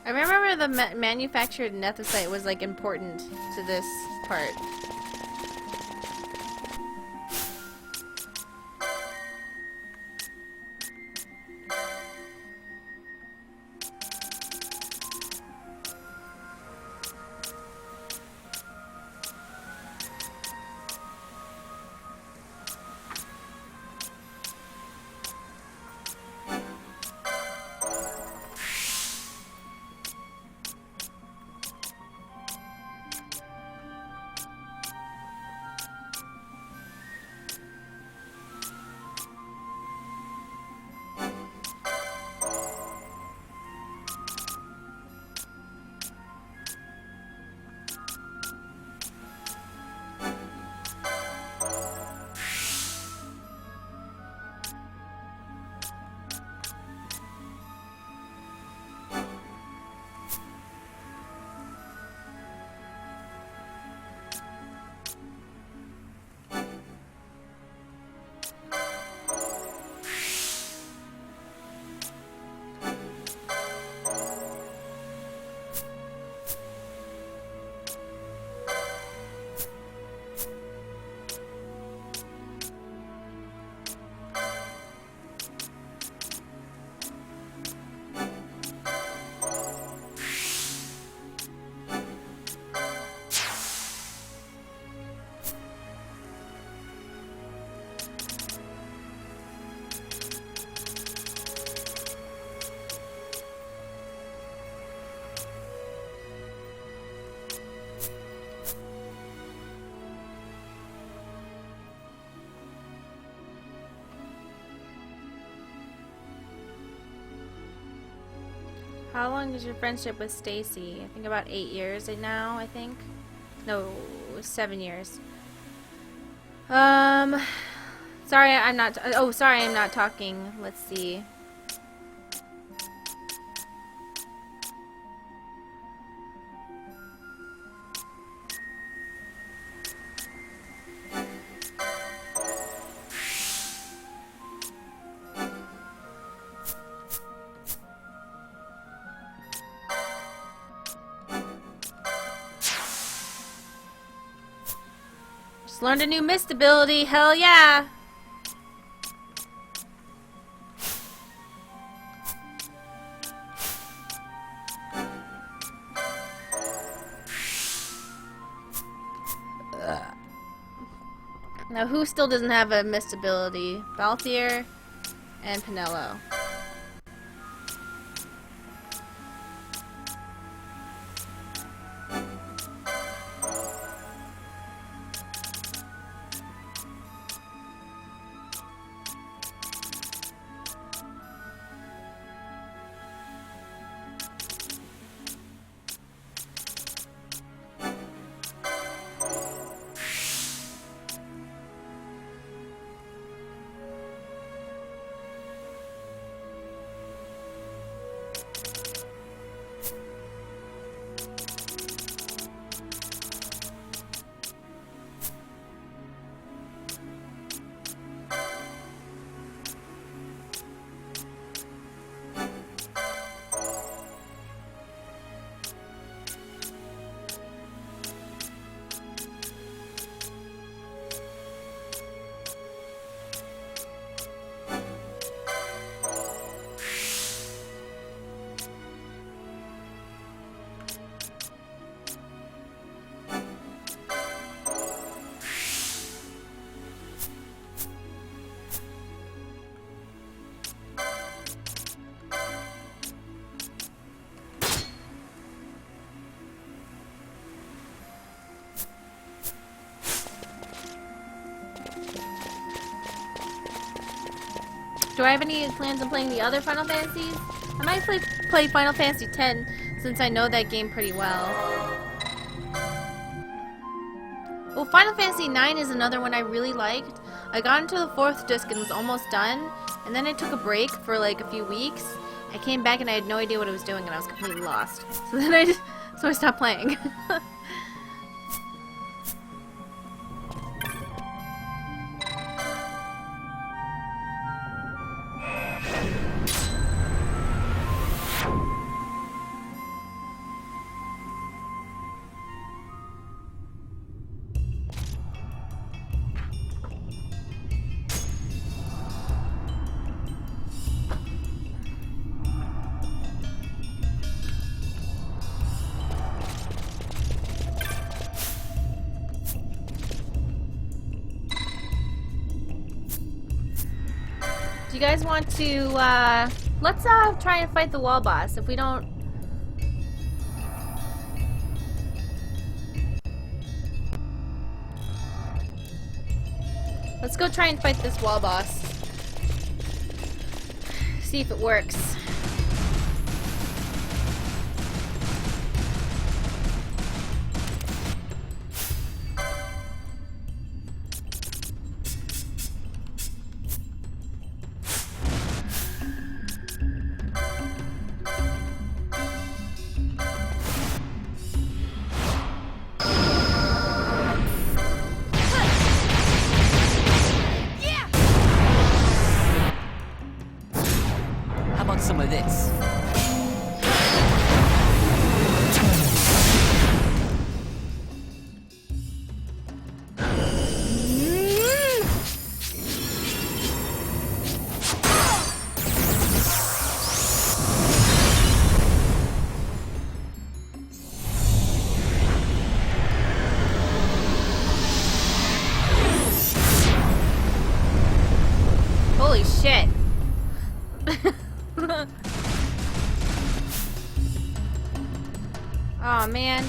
I remember the manufactured anthracite was like important to this part. How long is your friendship with Stacy? I think about 8 years now, I think. No, 7 years. Sorry, I'm not. Oh, sorry, I'm not talking. Let's see. Just learned a new mist ability. Hell yeah! Now, who still doesn't have a mist ability? Balthier and Pinello. Do I have any plans on playing the other Final Fantasies? I might play Final Fantasy X since I know that game pretty well. Well, Final Fantasy IX is another one I really liked. I got into the 4th disc and was almost done, and then I took a break for like a few weeks. I came back and I had no idea what I was doing and I was completely lost. So then I stopped playing. Do you guys want to, let's try and fight the wall boss. If we don't... Let's go try and fight this wall boss. See if it works. Some of this. Holy shit. Oh man.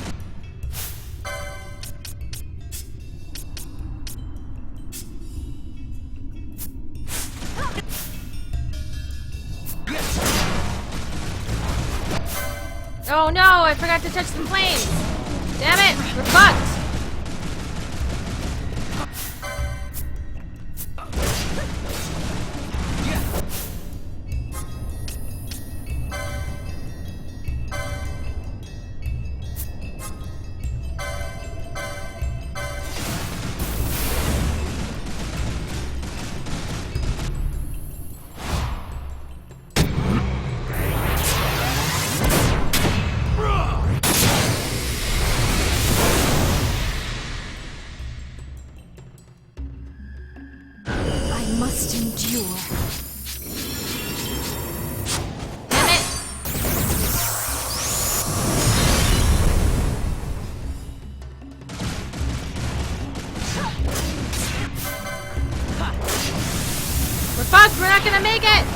Oh no, I forgot to touch some flames. Damn it, we're fucked. must endure. Damn it! We're fucked! We're not gonna make it!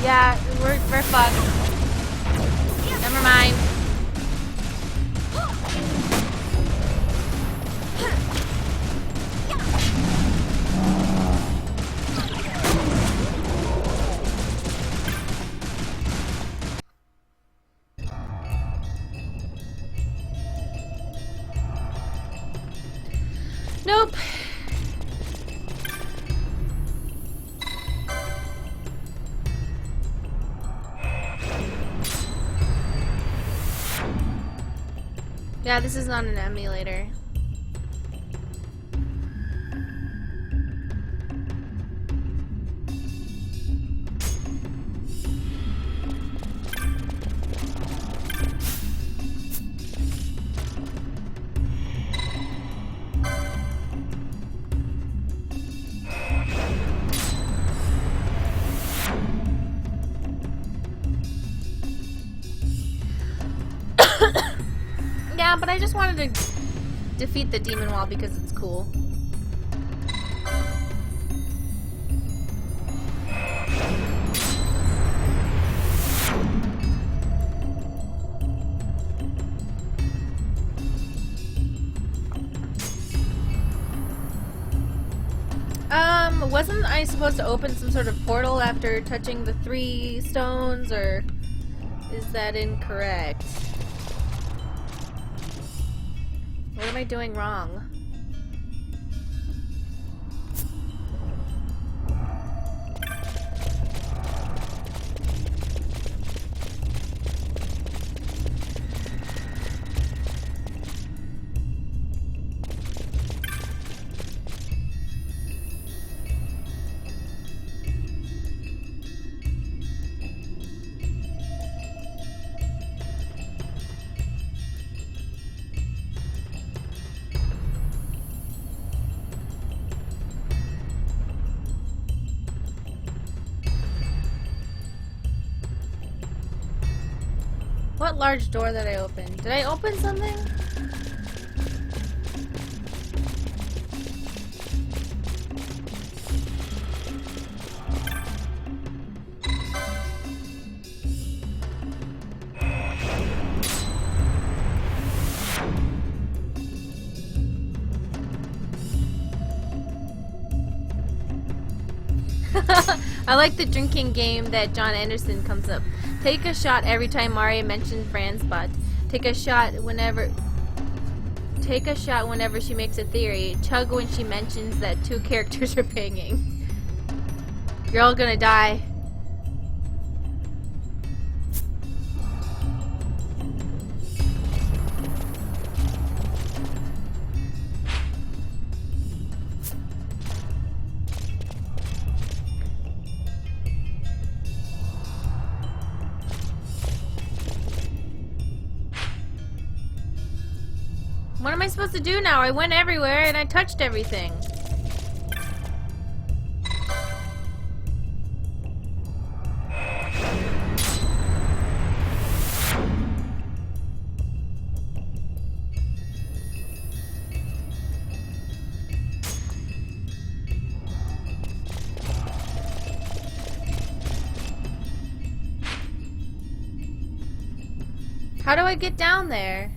Yeah, we're fucked. Never mind. Nope. Yeah, this is not an emulator. Yeah, but I just wanted to defeat the demon wall because it's cool. Wasn't I supposed to open some sort of portal after touching the 3 stones, or is that incorrect? What am I doing wrong? What large door that I opened? Did I open something? I like the drinking game that John Anderson comes up. Take a shot every time Maria mentions Fran's butt. Take a shot whenever she makes a theory. Chug when she mentions that 2 characters are banging. You're all gonna die. What am I supposed to do now? I went everywhere and I touched everything. How do I get down there?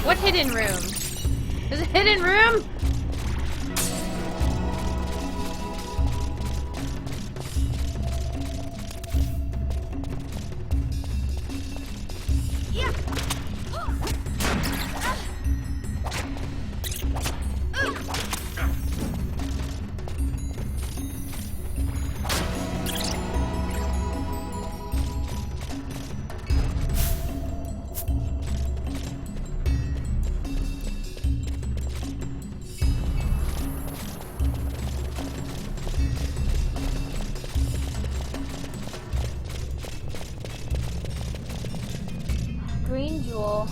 What hidden room? There's a hidden room? green jewel.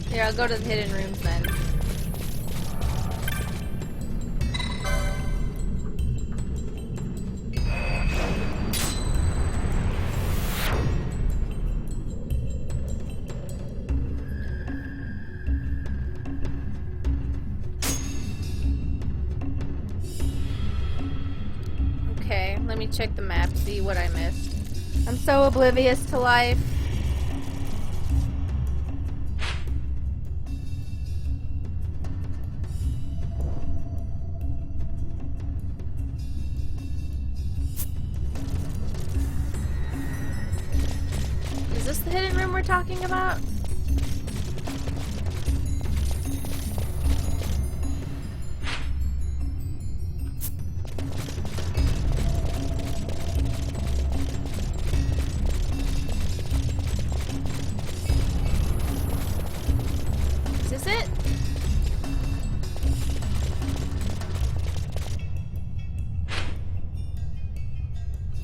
Here, I'll go to the hidden rooms then. Okay, let me check the map, see what I missed. I'm so oblivious to life. Is this the hidden room we're talking about? Is this it?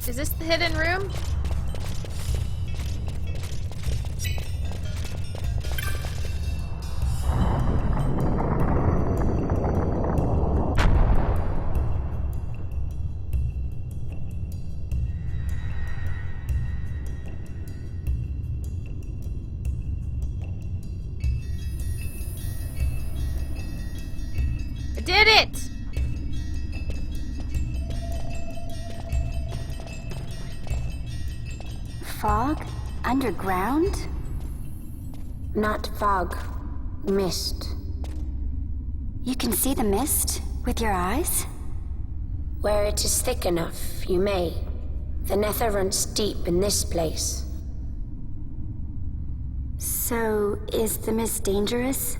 Is this the hidden room? I did it! Fog? Underground? Not fog. Mist. You can see the mist with your eyes? Where it is thick enough, you may. The nether runs deep in this place. So, is the mist dangerous?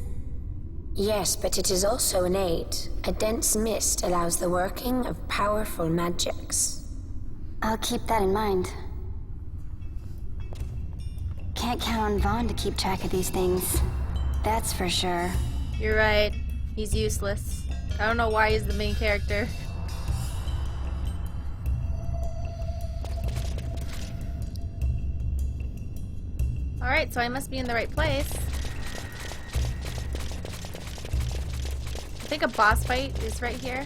Yes, but it is also an aid. A dense mist allows the working of powerful magics. I'll keep that in mind. Can't count on Vaughn to keep track of these things. That's for sure. You're right. He's useless. I don't know why he's the main character. Alright, so I must be in the right place. I think a boss fight is right here.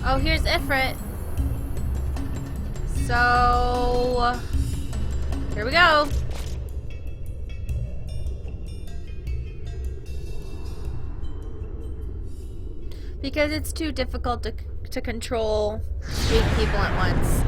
Oh, here's Ifrit. So, here we go. Because it's too difficult to control 8 people at once.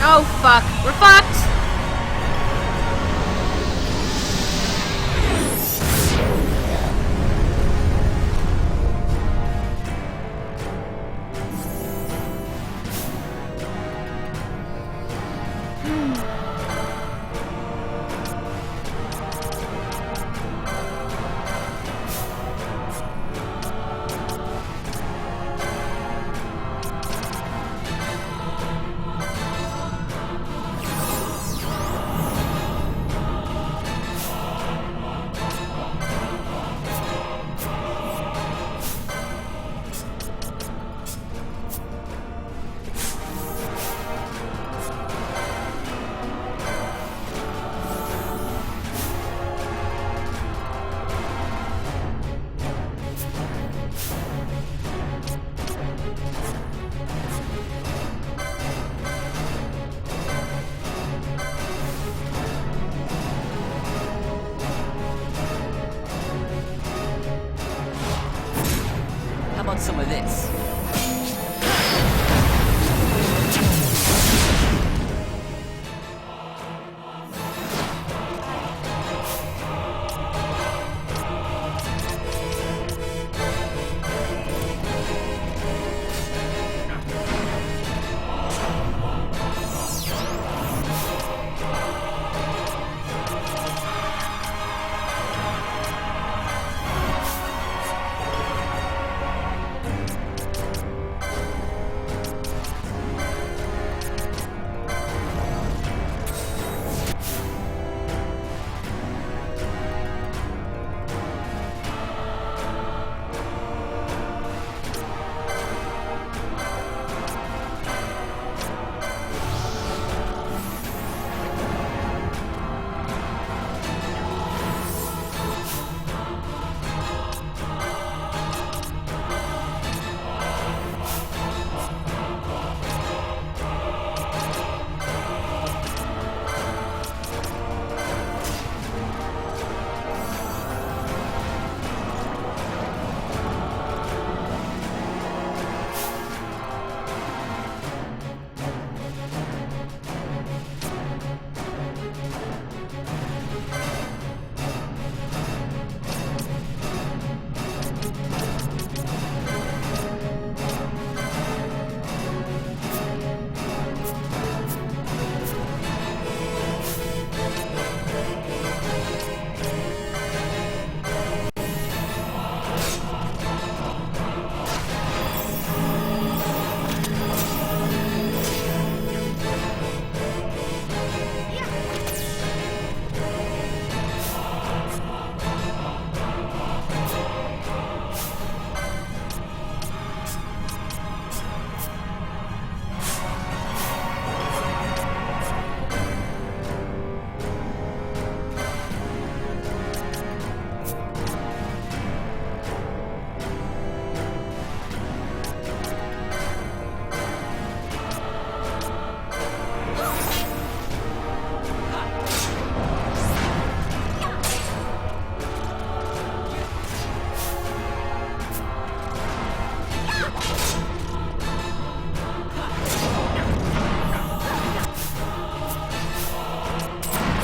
Oh fuck, we're fucked! How about some of this?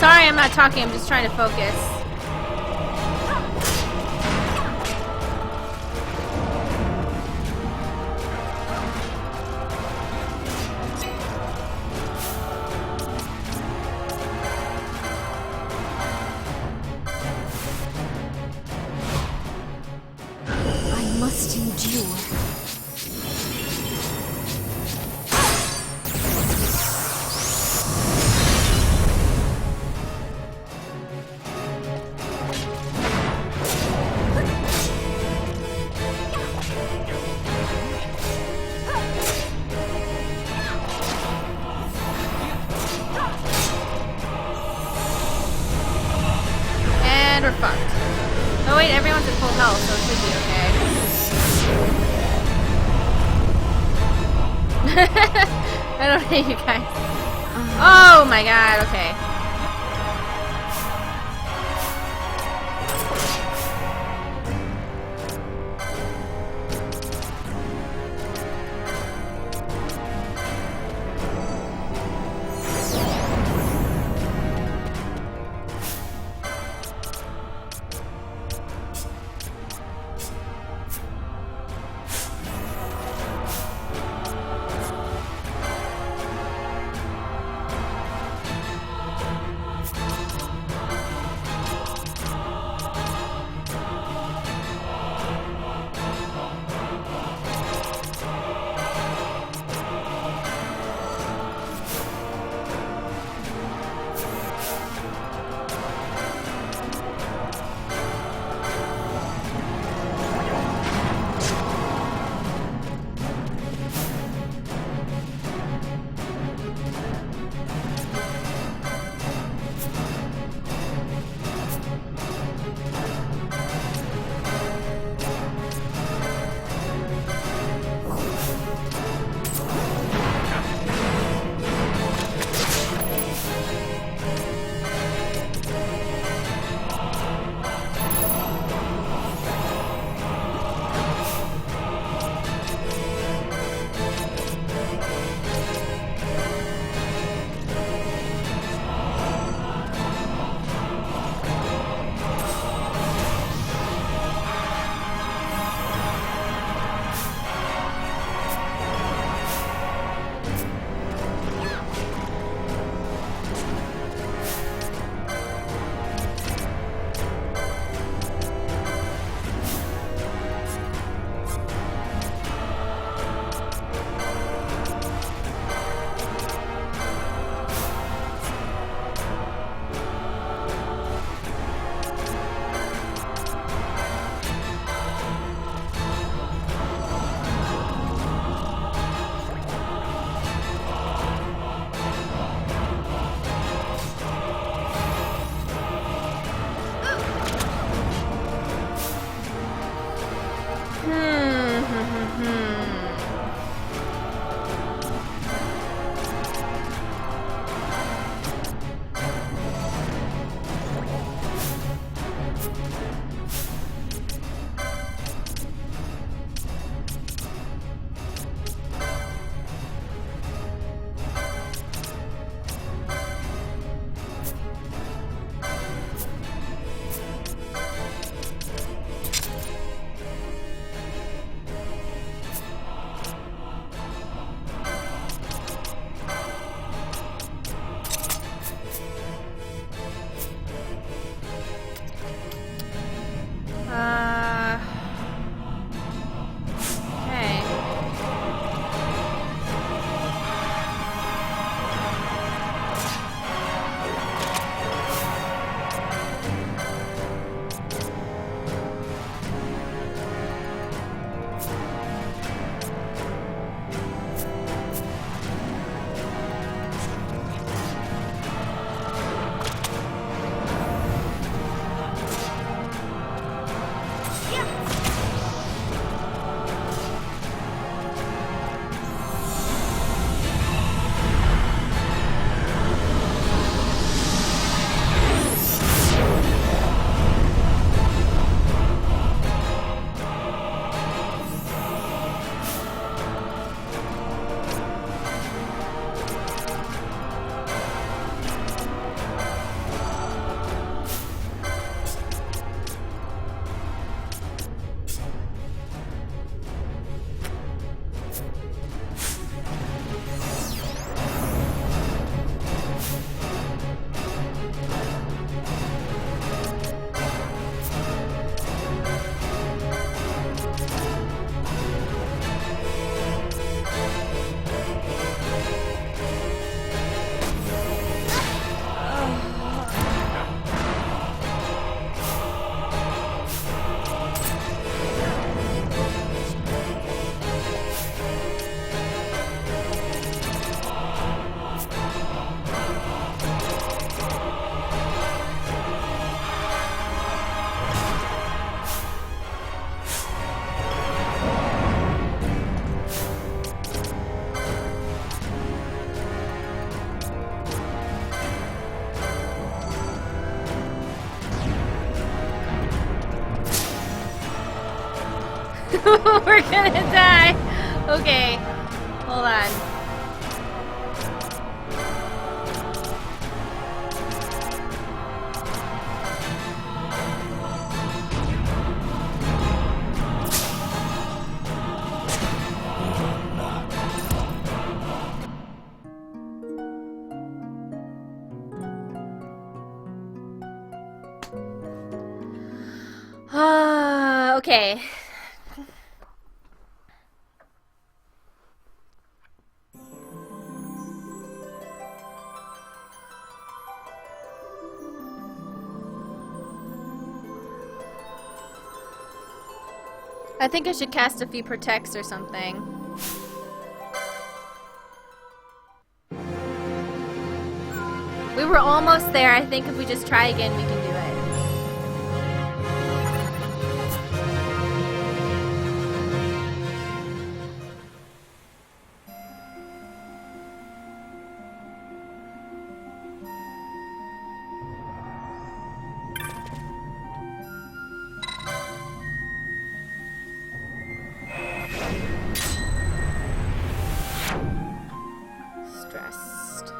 Sorry, I'm not talking. I'm just trying to focus. I must endure. And we're fucked. Oh wait, everyone's at full health, so it should be okay. I don't hate you guys. Oh my god, okay. We're gonna die. Okay. Hold on. Okay. I think I should cast a few protects or something. We were almost there. I think if we just try again, we can do it. Stressed.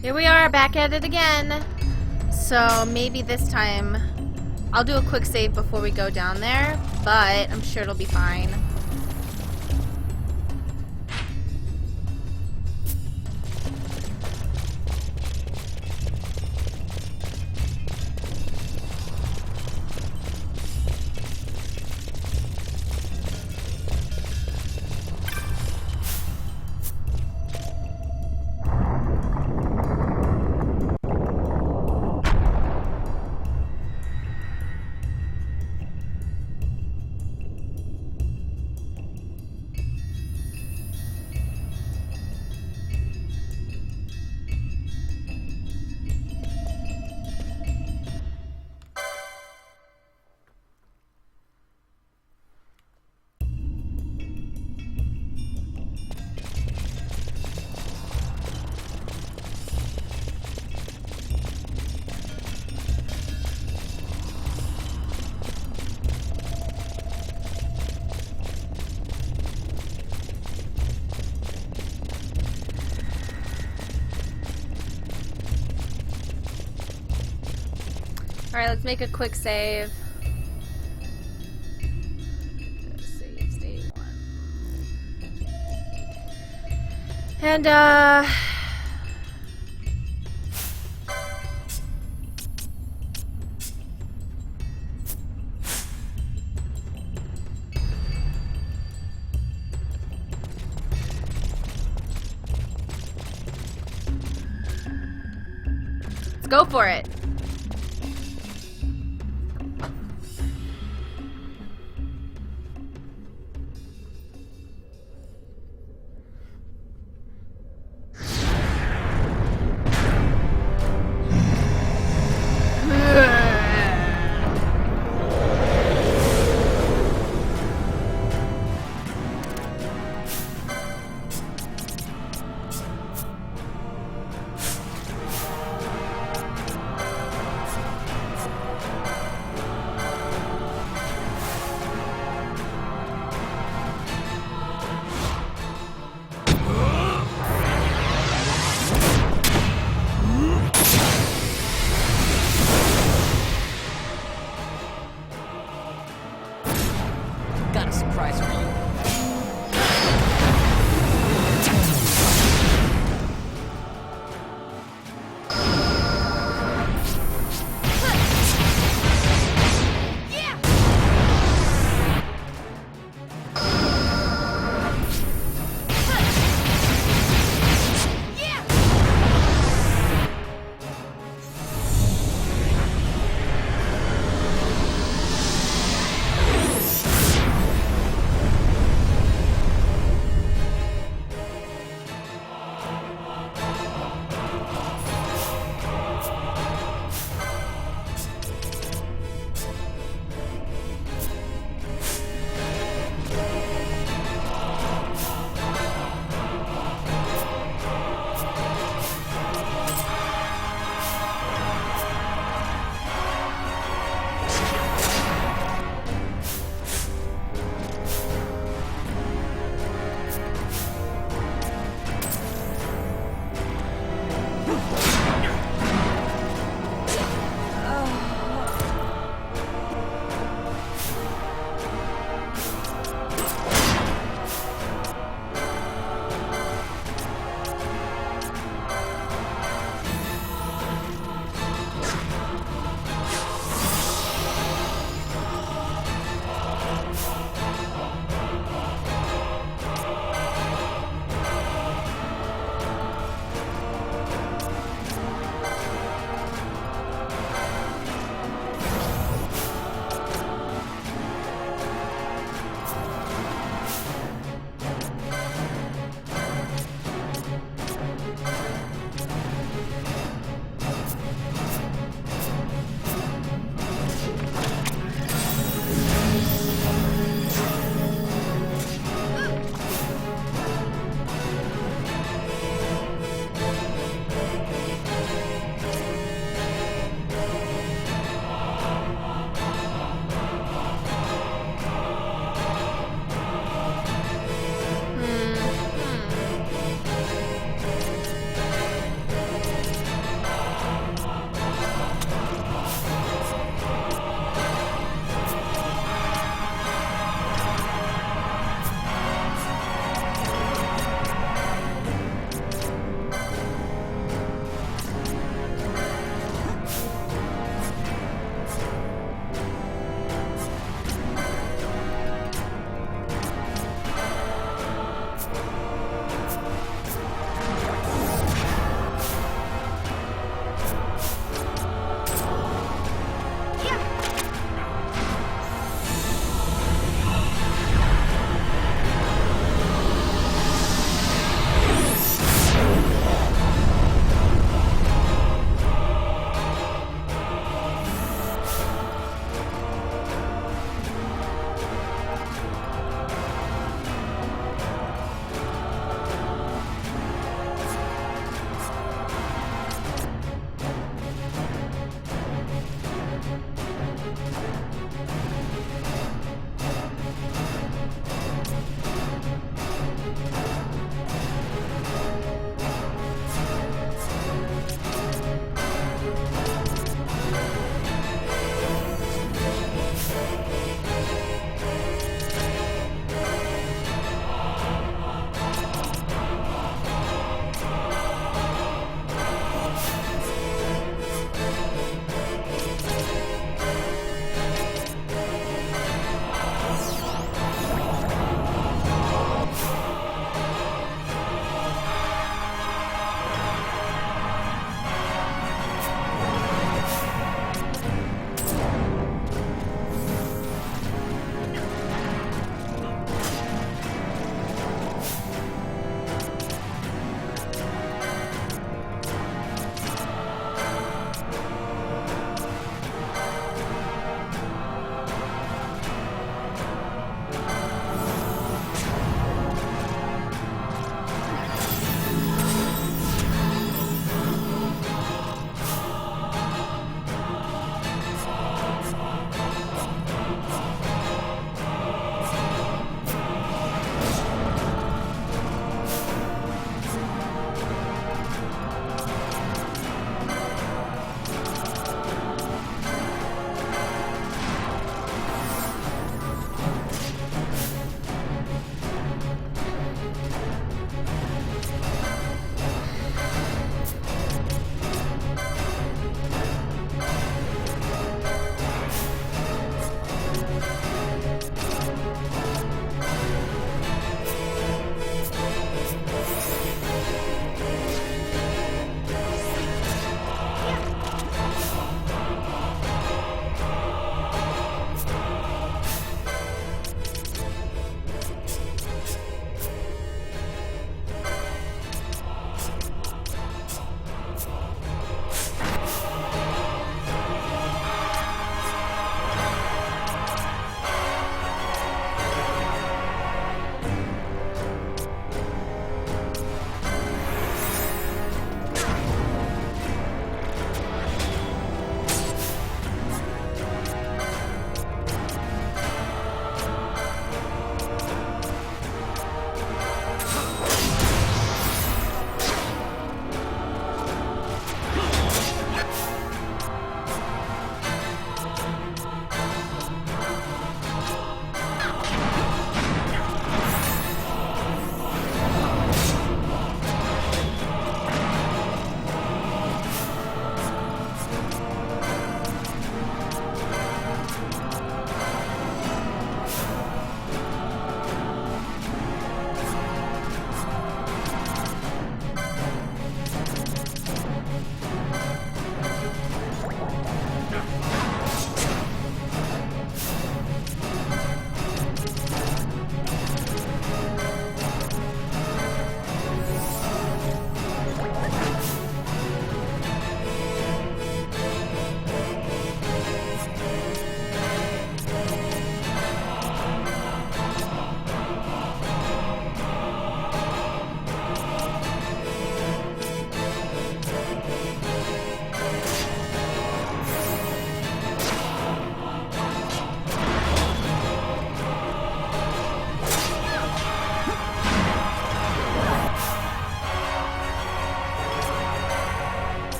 Here we are, back at it again. So maybe this time I'll do a quick save before we go down there, but I'm sure it'll be fine. Alright, let's make a quick save. Save state 1. And, let's go for it.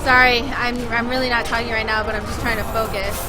Sorry, I'm really not talking right now, but I'm just trying to focus.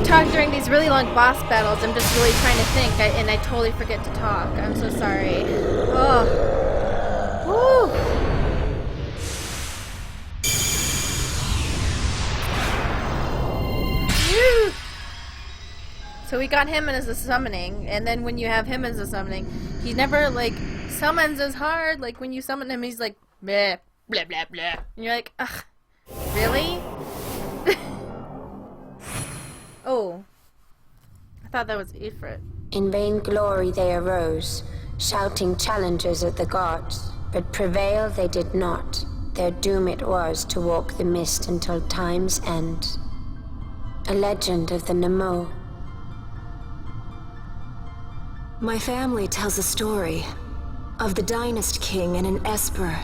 Talk during these really long boss battles. I'm just really trying to think, and I totally forget to talk. I'm so sorry. Oh. Woo. Woo. So we got him as a summoning, and then when you have him as a summoning, he never like summons as hard. Like when you summon him, he's like blah blah blah blah, and you're like, ugh, really? Oh, I thought that was Ifrit. In vain glory they arose, shouting challenges at the gods, but prevail they did not. Their doom it was to walk the mist until time's end. A legend of the Nemo. My family tells a story of the Dynast King and an Esper.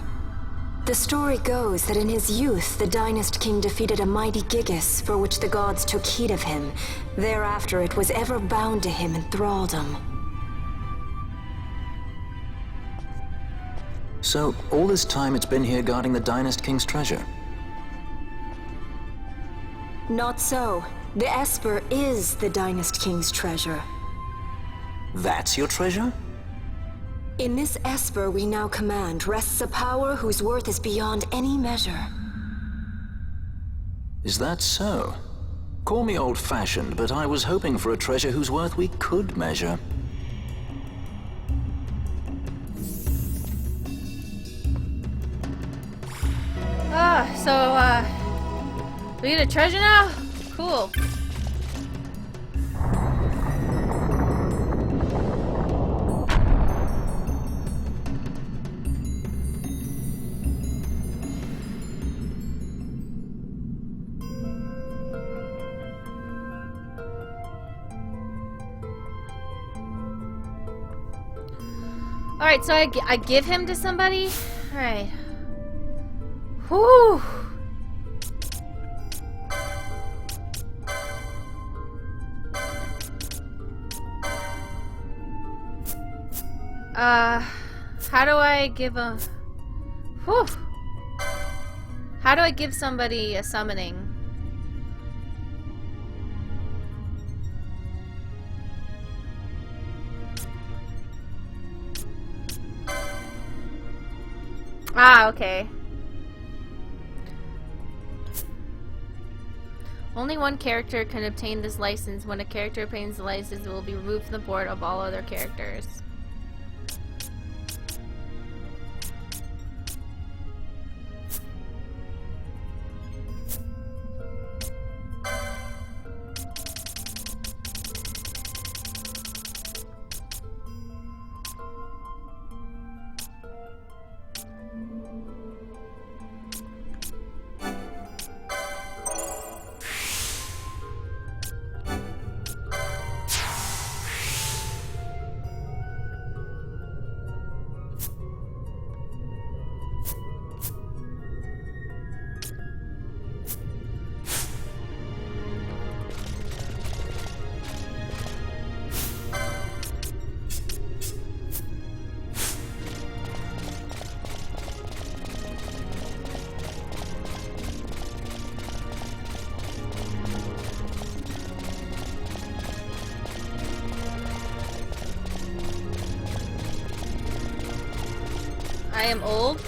The story goes that in his youth, the Dynast King defeated a mighty Gigas, for which the gods took heed of him. Thereafter, it was ever bound to him in thraldom. So, all this time it's been here guarding the Dynast King's treasure? Not so. The Esper is the Dynast King's treasure. That's your treasure? In this Esper we now command rests a power whose worth is beyond any measure. Is that so? Call me old-fashioned, but I was hoping for a treasure whose worth we could measure. We get a treasure now? Cool. Alright, so I give him to somebody? Alright. Whew! How do I give a... Whew! How do I give somebody a summoning? Ah, okay. Only one character can obtain this license. When a character obtains the license, it will be removed from the board of all other characters. I am old.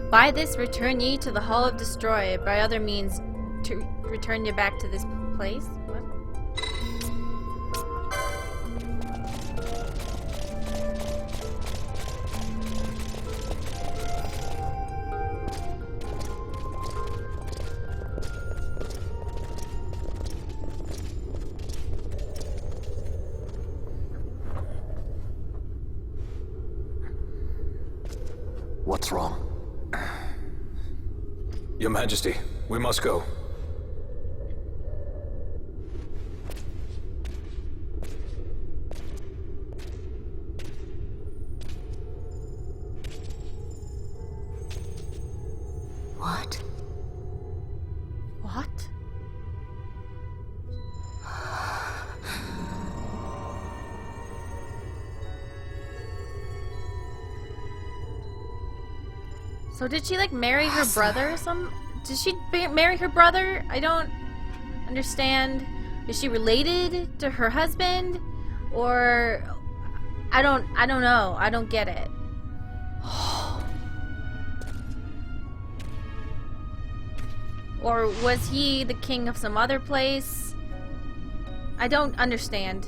By this return ye to the Hall of Destroy. By other means to return you back to this place. What? What's wrong? Your Majesty, we must go. What? What? So did she like marry her brother or some? Did she marry her brother? I don't understand. Is she related to her husband? Or I don't know. I don't get it. Or was he the king of some other place? I don't understand.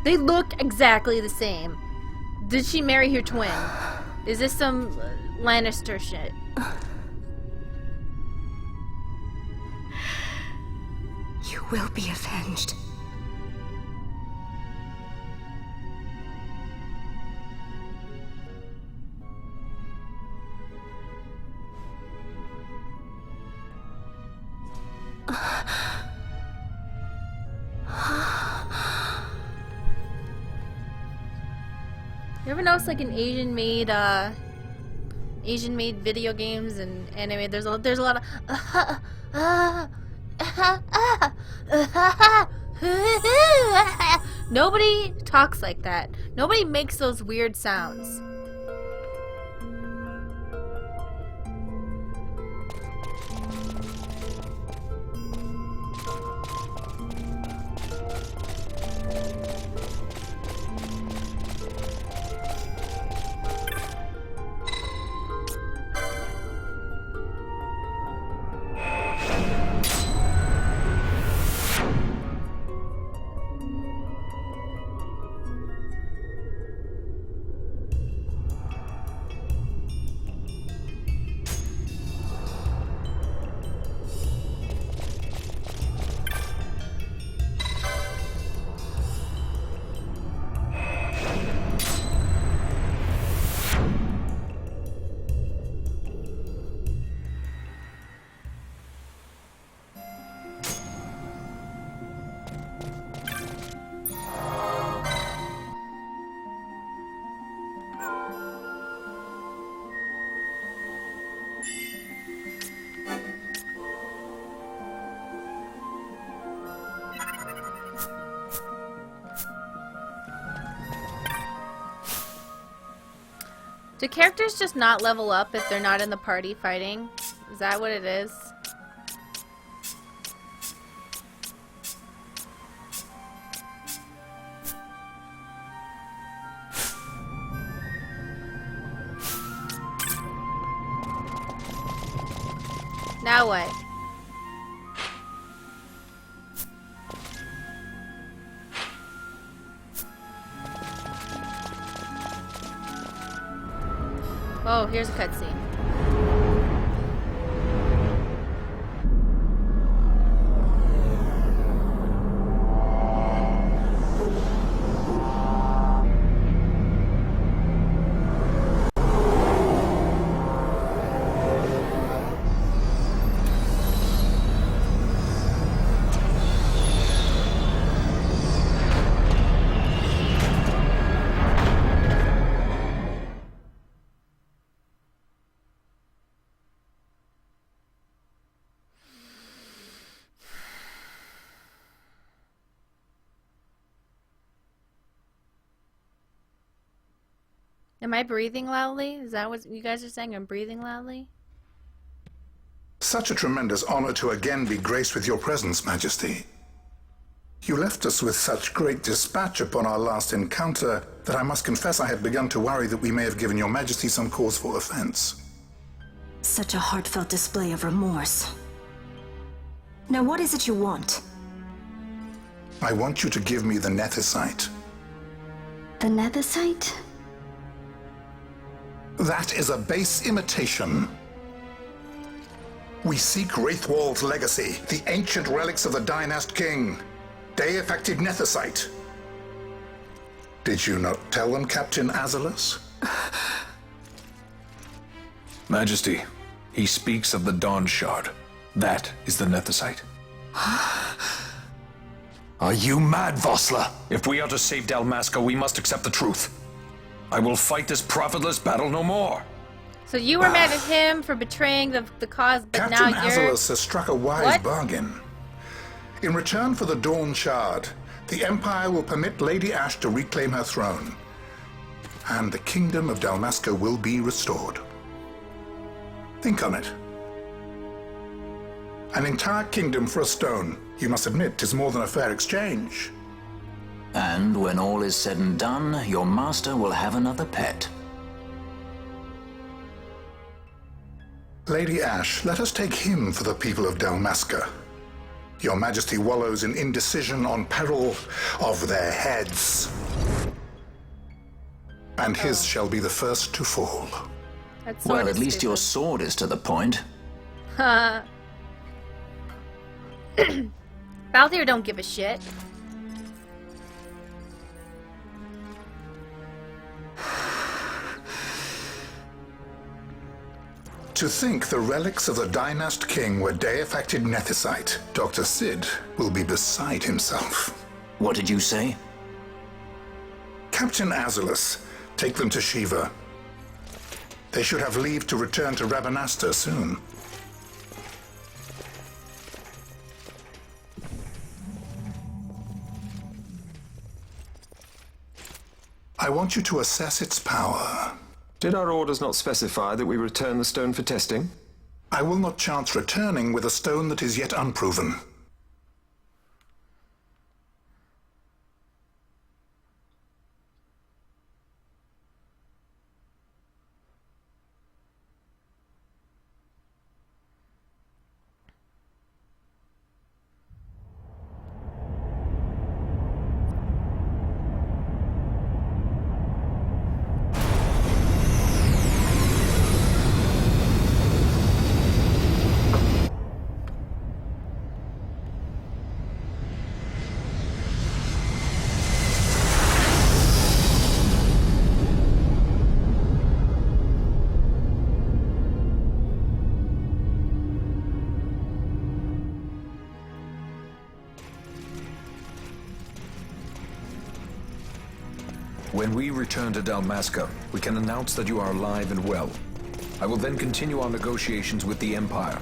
They look exactly the same. Did she marry her twin? Is this some Lannister shit? You will be avenged. You ever notice like in Asian made video games and anime, there's a lot of nobody talks like that. Nobody makes those weird sounds. Do characters just not level up if they're not in the party fighting? Is that what it is? Now what? Oh, here's a cutscene. Am I breathing loudly? Is that what you guys are saying? I'm breathing loudly? Such a tremendous honor to again be graced with your presence, Majesty. You left us with such great dispatch upon our last encounter that I must confess I had begun to worry that we may have given your Majesty some cause for offense. Such a heartfelt display of remorse. Now what is it you want? I want you to give me the Nethicite. The Nethicite? That is a base imitation. We seek Wraithwald's legacy, the ancient relics of the Dynast King. Day-affected Nethicite. Did you not tell them, Captain Azalus? Majesty, he speaks of the Dawn Shard. That is the Nethicite. Are you mad, Vossler? If we are to save Dalmasca, we must accept the truth. I will fight this profitless battle no more. So you were mad at him for betraying the cause, but Captain now you're... Azalus has struck a wise What? bargain. In return for the Dawn Shard, the Empire will permit Lady Ash to reclaim her throne, and the Kingdom of Dalmasca will be restored. Think on it. An entire kingdom for a stone, you must admit, is more than a fair exchange. And when all is said and done, your master will have another pet. Lady Ash, let us take him for the people of Dalmasca. Your Majesty wallows in indecision on peril of their heads. And his shall be the first to fall. That sword Well, is at least your stupid. sword is to the point. Balthier don't give a shit. To think the relics of the Dynast King were day-affected Nethicite, Dr. Sid will be beside himself. What did you say? Captain Azalus, take them to Shiva. They should have leave to return to Rabanastre soon. I want you to assess its power. Did our orders not specify that we return the stone for testing? I will not chance returning with a stone that is yet unproven. When we return to Dalmasca, we can announce that you are alive and well. I will then continue our negotiations with the Empire.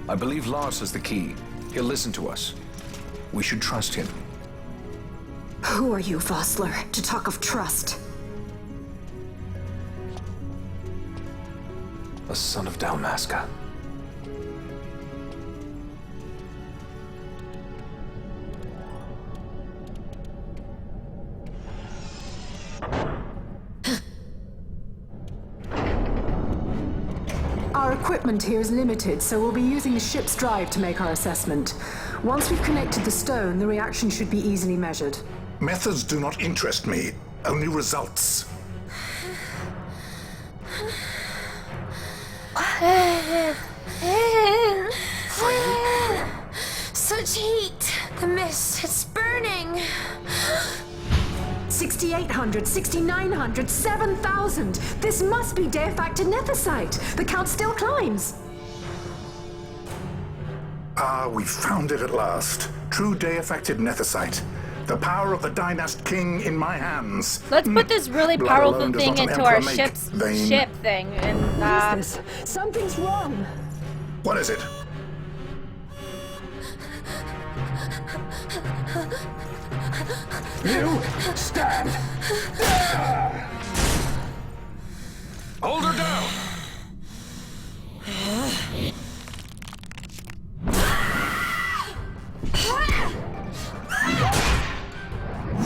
I believe Lars has the key. He'll listen to us. We should trust him. Who are you, Vossler, to talk of trust? A son of Dalmasca. Our equipment here is limited, so we'll be using the ship's drive to make our assessment. Once we've connected the stone, the reaction should be easily measured. Methods do not interest me, only results. Such heat! The mist, it's burning! 6,800, 6,900, 7,000! This must be deifacted nethicite! The count still climbs! Ah, we found it at last. True deifacted nethicite. The power of the Dynast King in my hands. Let's put this really Blood powerful alone does thing not an into our emperor make, ship's vain. ship thing, and What is this? Something's wrong! What is it? You stand! Hold her down!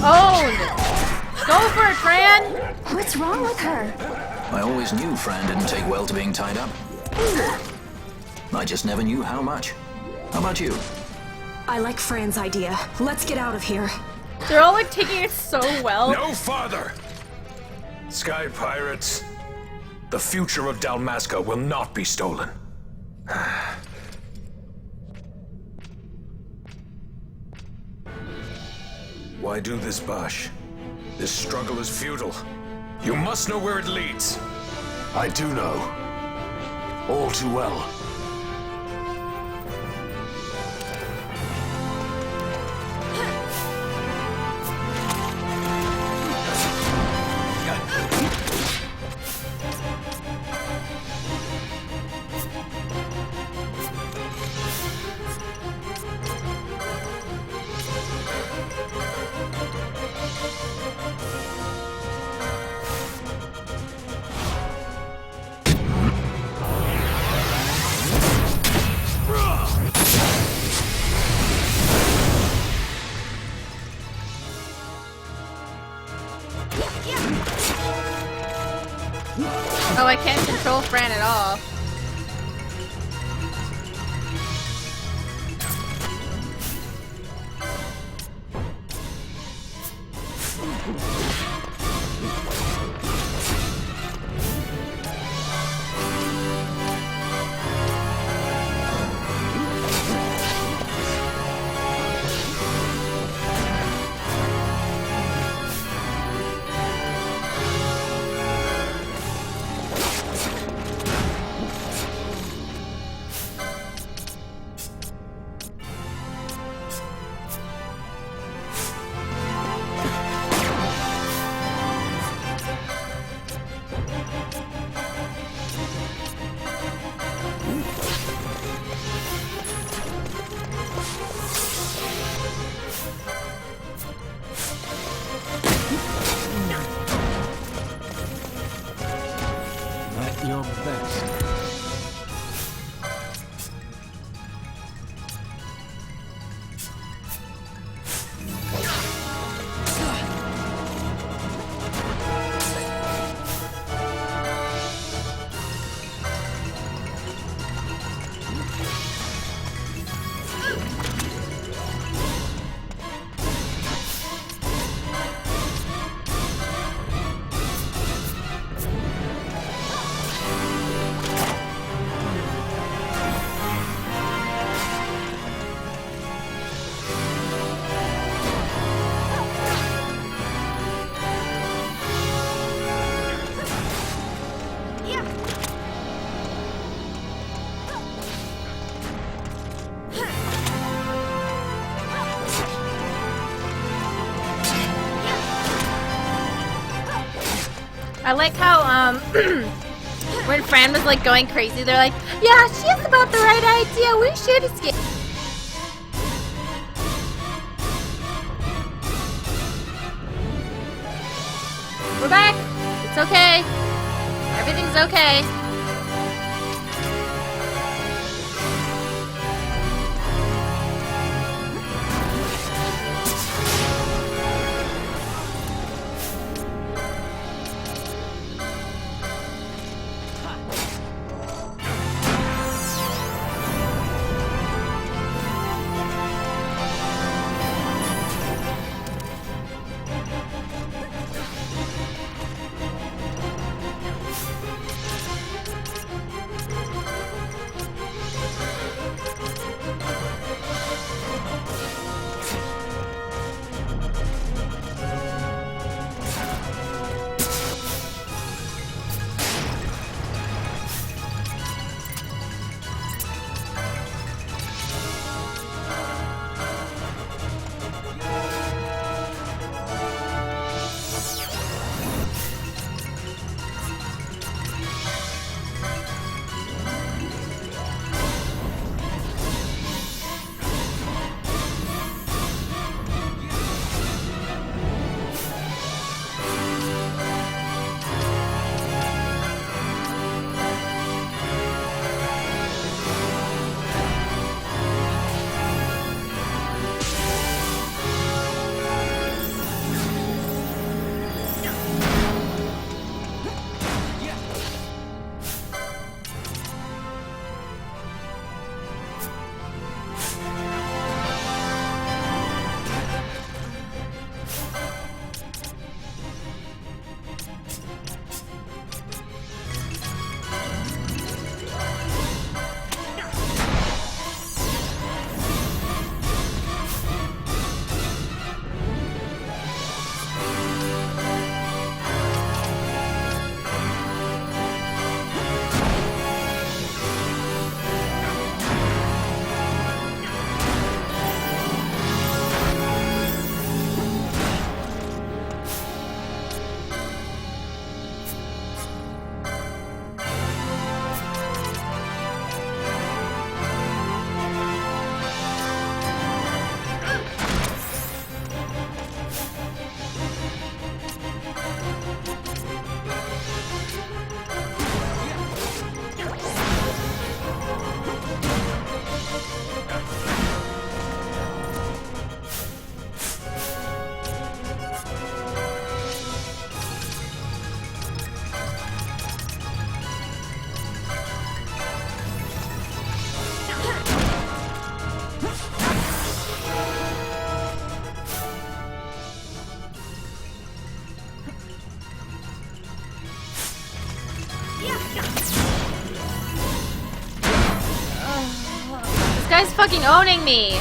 oh, go for it, Fran. What's wrong with her? I always knew Fran didn't take well to being tied up. I just never knew how much. How about you? I like Fran's idea. Let's get out of here. They're all like taking it so well. No farther! Sky pirates, the future of Dalmasca will not be stolen. Why do this, Bosch? This struggle is futile. You must know where it leads. I do know. All too well. Oh, I can't control Fran at all. Your best. I like how, when Fran was like going crazy, they're like, yeah, she has about the right idea. We should escape. We're back. It's okay. Everything's okay. fucking owning me.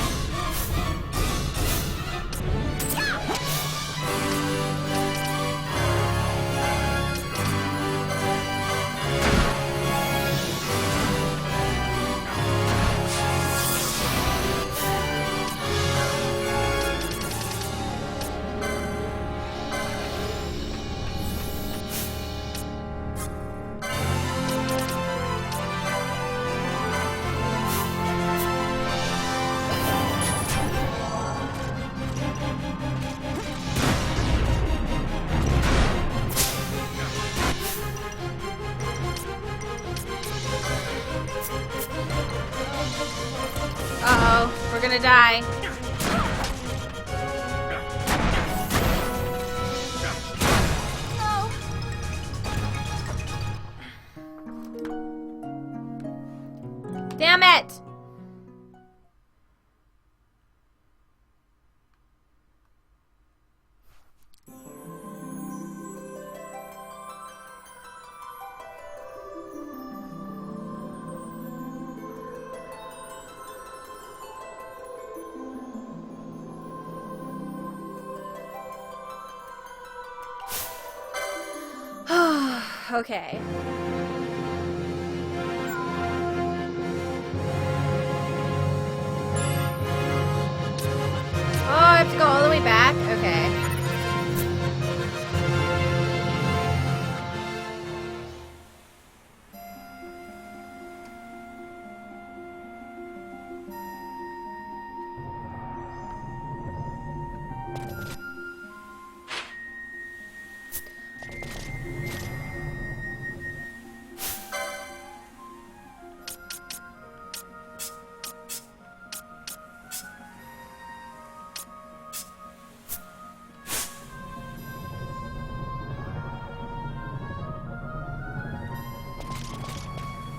Uh-oh, we're gonna die. No. Damn it! Okay. Oh, I have to go all the way back? Okay.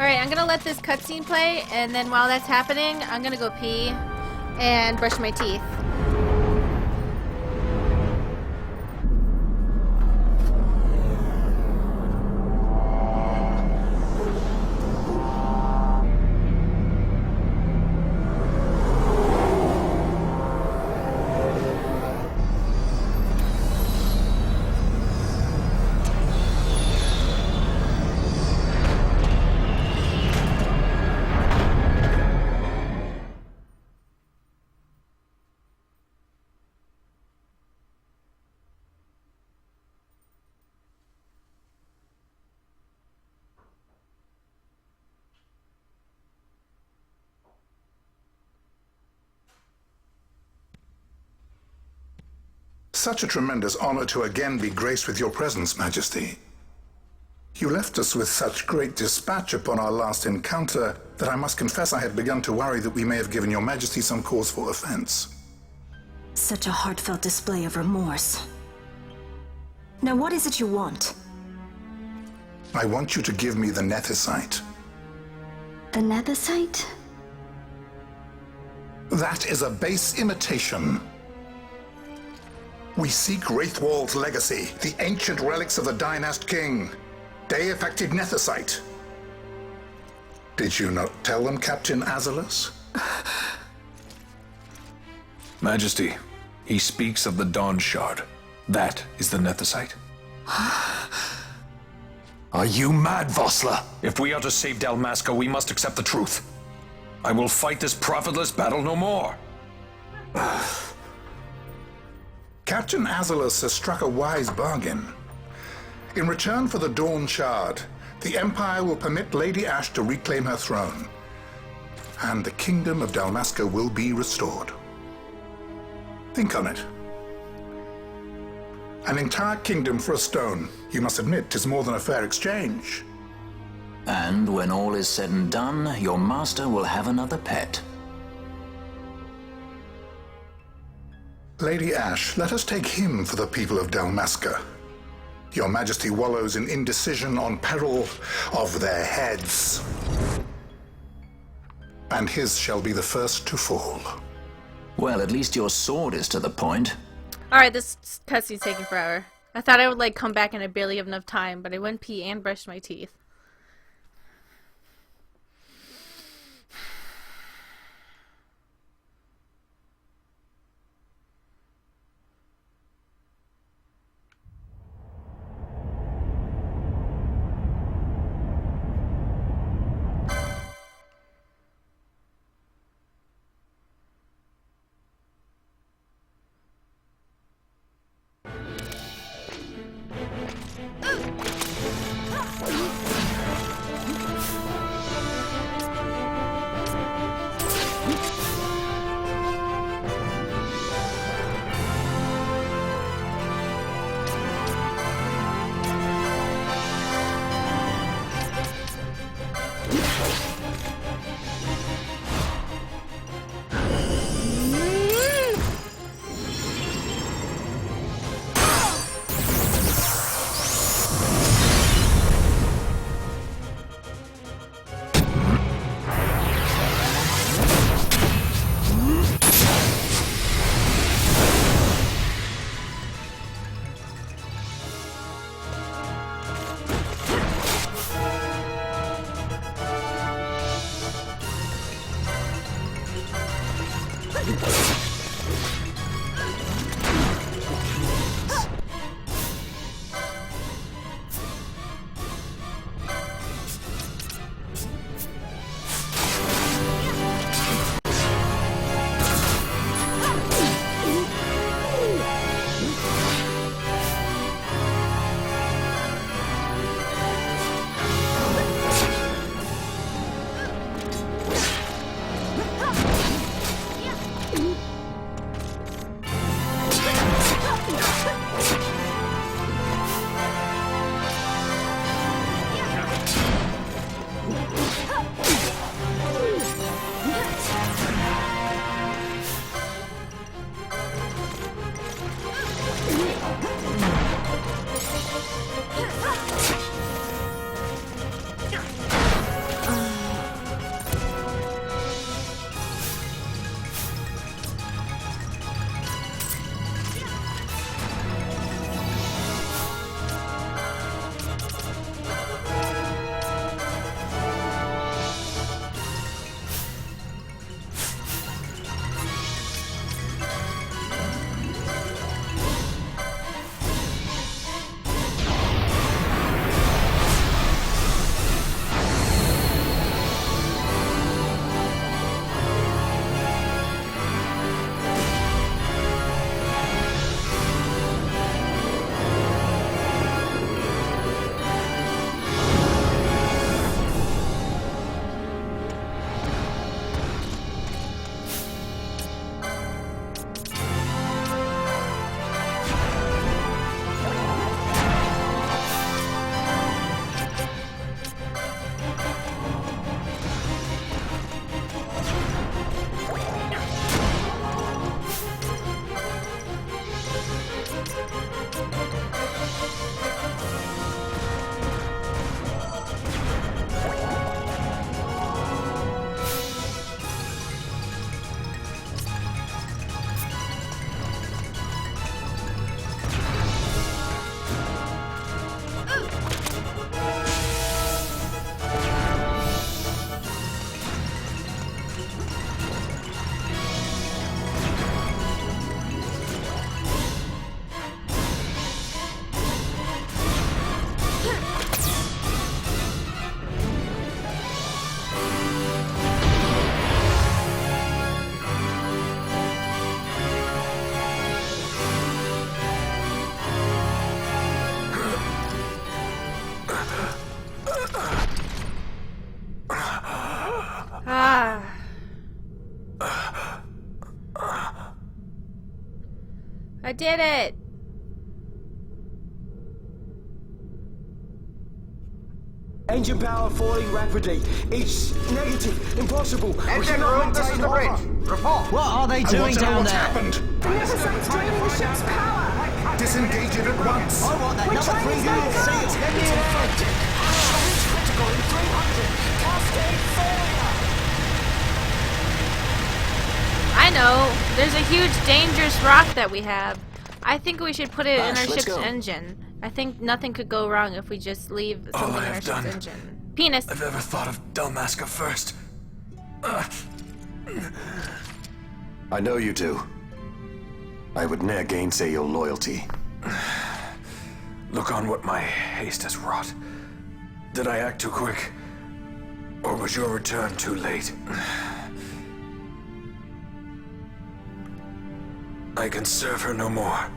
Alright, I'm gonna let this cutscene play, and then while that's happening, I'm gonna go pee and brush my teeth. Such a tremendous honor to again be graced with your presence, Majesty. You left us with such great dispatch upon our last encounter that I must confess I had begun to worry that we may have given your Majesty some cause for offense. Such a heartfelt display of remorse. Now what is it you want? I want you to give me the Nethicite. The Nethicite? That is a base imitation. We seek Wraithwald's legacy, the ancient relics of the Dynast King. Day-affected Nethicite. Did you not tell them, Captain Azelus? Majesty, he speaks of the Dawn Shard. That is the Nethicite. Are you mad, Vossler? If we are to save Dalmasca, we must accept the truth. I will fight this profitless battle no more. Captain Azelus has struck a wise bargain. In return for the Dawn Shard, the Empire will permit Lady Ash to reclaim her throne, and the Kingdom of Dalmasca will be restored. Think on it. An entire kingdom for a stone. You must admit, 'tis more than a fair exchange. And when all is said and done, your master will have another pet. Lady Ash, let us take him for the people of Dalmasca. Your Majesty wallows in indecision on peril of their heads. And his shall be the first to fall. Well, at least your sword is to the point. Alright, this cutscene's taking forever. I thought I would like come back and I barely have enough time, but I went pee and brushed my teeth. did it! Engine power falling rapidly. It's negative. Impossible. Engine room, this is the bridge. Report. What are they doing down there? Happened? The Ifrit's draining the ship's power! Disengage it at once. I want that We're number trying 3 to unit stop seal. that. Get me in there. critical in 300. Cascade failure. I know. There's a huge dangerous rock that we have. I think we should put it in our let's ship's go. engine. I think nothing could go wrong if we just leave something in our ship's engine. Penis. I've ever thought of Dalmasca first. I know you do. I would ne'er gainsay your loyalty. Look on what my haste has wrought. Did I act too quick? Or was your return too late? I can serve her no more.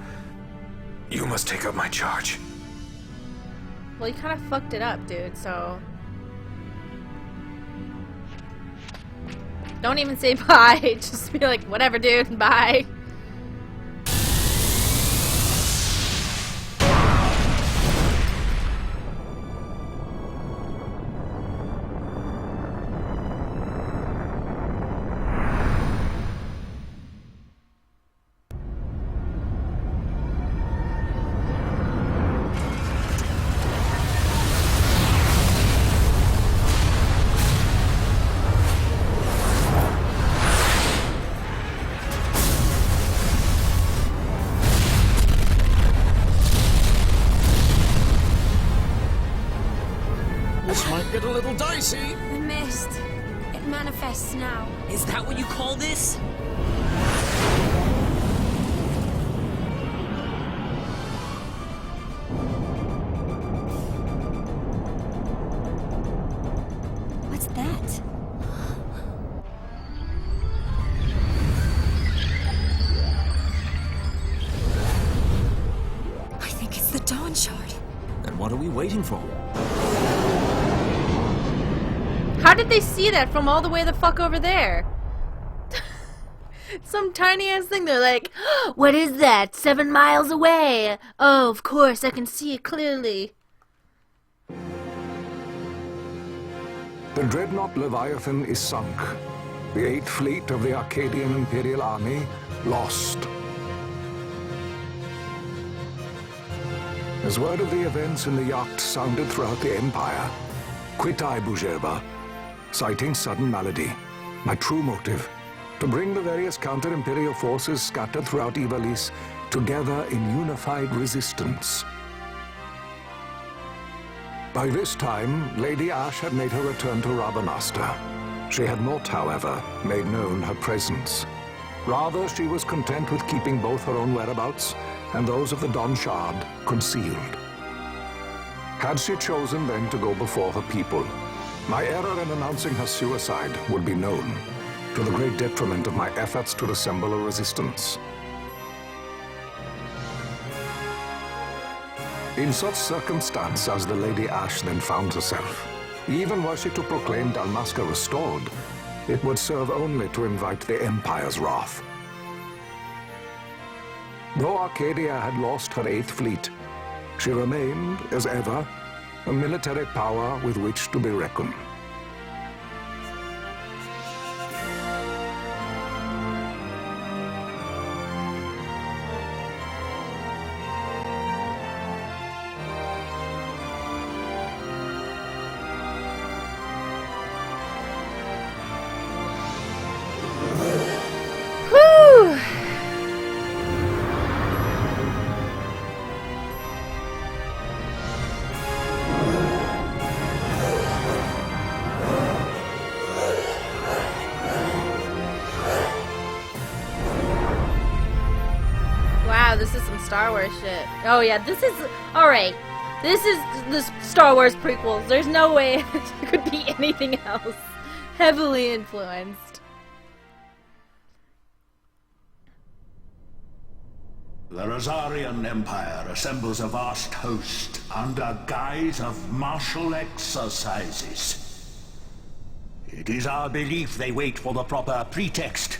You must take up my charge. Well, you kind of fucked it up, dude, so... Don't even say bye. Just be like, whatever, dude, bye. This might get a little dicey. The mist. It manifests now. Is that what you call this? What's that? I think it's the Dawn Shard. And what are we waiting for? How did they see that from all the way the fuck over there? Some tiny ass thing. They're like, what is that? 7 miles away. Oh, of course, I can see it clearly. The dreadnought Leviathan is sunk. The 8th fleet of the Arcadian Imperial army lost. As word of the events in the yacht sounded throughout the Empire, quit I Bujeba, citing sudden malady. My true motive, to bring the various counter-imperial forces scattered throughout Ivalice together in unified resistance. By this time, Lady Ash had made her return to Rabanastre. She had not, however, made known her presence. Rather, she was content with keeping both her own whereabouts and those of the Dawn Shard concealed. Had she chosen then to go before her people, my error in announcing her suicide would be known, to the great detriment of my efforts to assemble a resistance. In such circumstance as the Lady Ash then found herself, even were she to proclaim Dalmasca restored, it would serve only to invite the Empire's wrath. Though Arcadia had lost her 8th fleet, she remained, as ever, a military power with which to be reckoned. Whew! Wow, this is some Star Wars shit. Oh yeah, this is... Alright. This is the Star Wars prequels. There's no way it could be anything else. Heavily influenced. The Rosarian Empire assembles a vast host under guise of martial exercises. It is our belief they wait for the proper pretext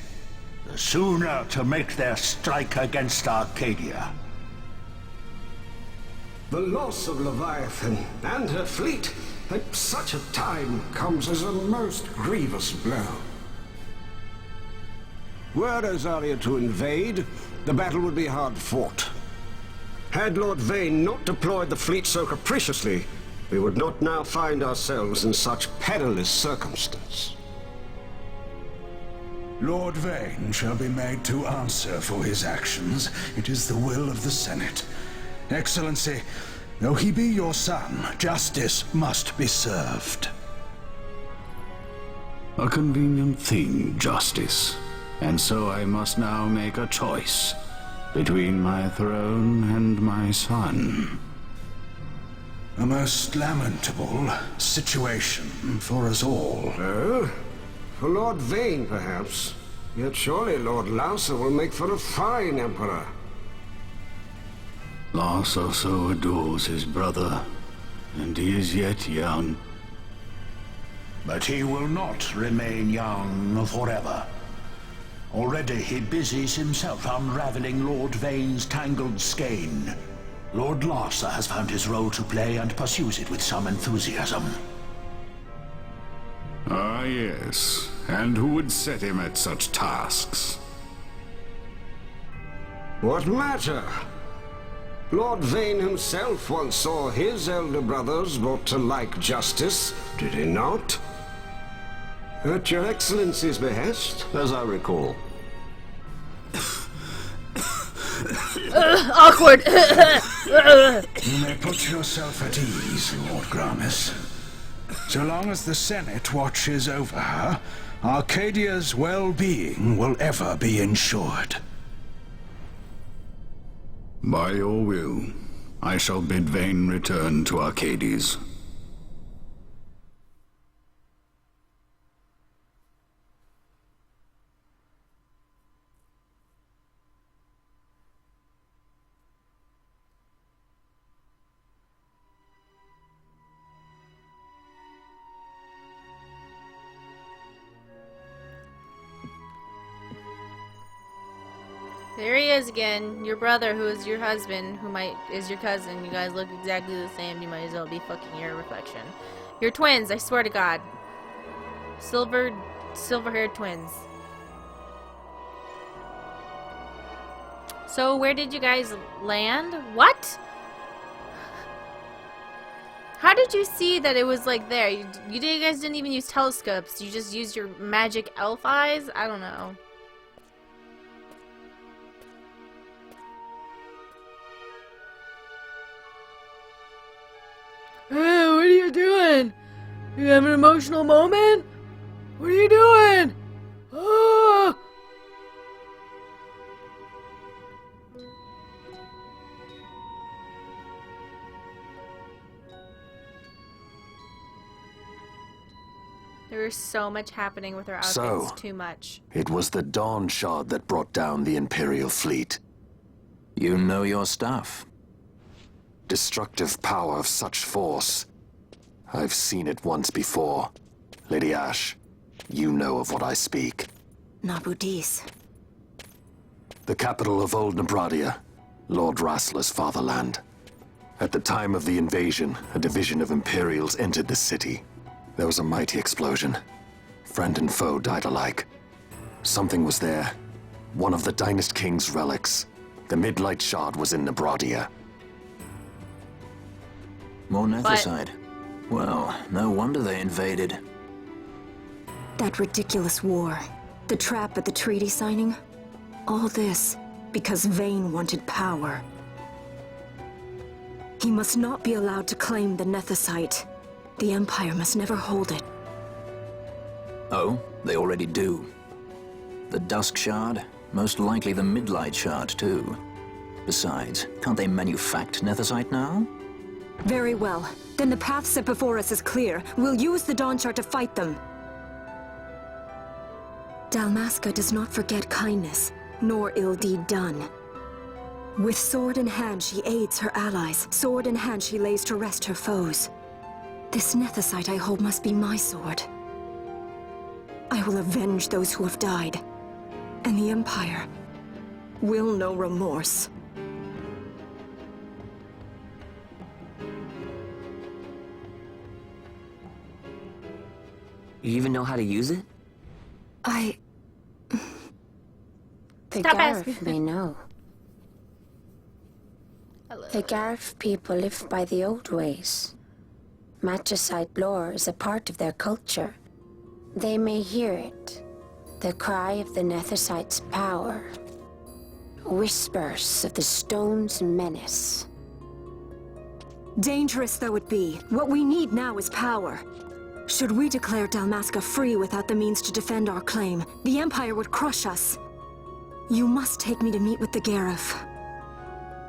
the sooner to make their strike against Arcadia. The loss of Leviathan and her fleet at such a time comes as a most grievous blow. Were Rosaria to invade, the battle would be hard fought. Had Lord Vane not deployed the fleet so capriciously, we would not now find ourselves in such perilous circumstance. Lord Vane shall be made to answer for his actions. It is the will of the Senate. Excellency, though he be your son, justice must be served. A convenient thing, justice. And so I must now make a choice between my throne and my son. A most lamentable situation for us all. For Lord Vane, perhaps. Yet surely Lord Lauser will make for a fine emperor. Lauser so adores his brother, and he is yet young. But he will not remain young forever. Already he busies himself unraveling Lord Vane's tangled skein. Lord Lauser has found his role to play and pursues it with some enthusiasm. Ah, yes. And who would set him at such tasks? What matter? Lord Vane himself once saw his elder brothers brought to like justice, did he not? At your Excellency's behest, as I recall. Awkward. You may put yourself at ease, Lord Gramis. So long as the Senate watches over her, Arcadia's well-being will ever be ensured. By your will, I shall bid Vane return to Arcades. There he is again. Your brother, who is your husband, is your cousin. You guys look exactly the same. You might as well be fucking your reflection. You're twins, I swear to God. Silver-haired twins. So, where did you guys land? What? How did you see that it was like there? You guys didn't even use telescopes. You just used your magic elf eyes? I don't know. Hey, what are you doing? You have an emotional moment? What are you doing? Oh! There is so much happening with our outfits. So, too much. It was the Dawn Shard that brought down the Imperial fleet. You know your stuff. Destructive power of such force. I've seen it once before. Lady Ash, you know of what I speak. Nabudis. The capital of Old Nebradia, Lord Rassler's fatherland. At the time of the invasion, a division of Imperials entered the city. There was a mighty explosion. Friend and foe died alike. Something was there. One of the Dynast King's relics. The Midlight Shard was in Nebradia. More Nethicide. Well, no wonder they invaded. That ridiculous war. The trap at the treaty signing. All this because Vane wanted power. He must not be allowed to claim the Nethicite. The Empire must never hold it. Oh, they already do. The Dusk Shard? Most likely the Midlight Shard, too. Besides, can't they manufacture Nethicite now? Very well. Then the path set before us is clear. We'll use the Dawn Shard to fight them. Dalmasca does not forget kindness, nor ill deed done. With sword in hand, she aids her allies. Sword in hand, she lays to rest her foes. This Nethicite I hold must be my sword. I will avenge those who have died. And the Empire will know remorse. You even know how to use it? The Stop Gareth asking. may know. Hello. The Gareth people live by the old ways. Magicite lore is a part of their culture. They may hear it. The cry of the Nethicite's power. Whispers of the stone's menace. Dangerous though it be, what we need now is power. Should we declare Dalmasca free without the means to defend our claim, the Empire would crush us. You must take me to meet with the Gareth.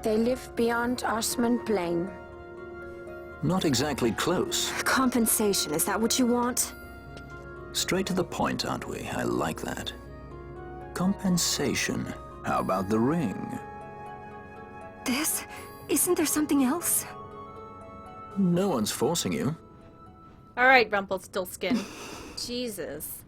They live beyond Osman Plain. Not exactly close. Compensation, is that what you want? Straight to the point, aren't we? I like that. Compensation. How about the ring? This? Isn't there something else? No one's forcing you. Alright, Rumpelstiltskin. Jesus.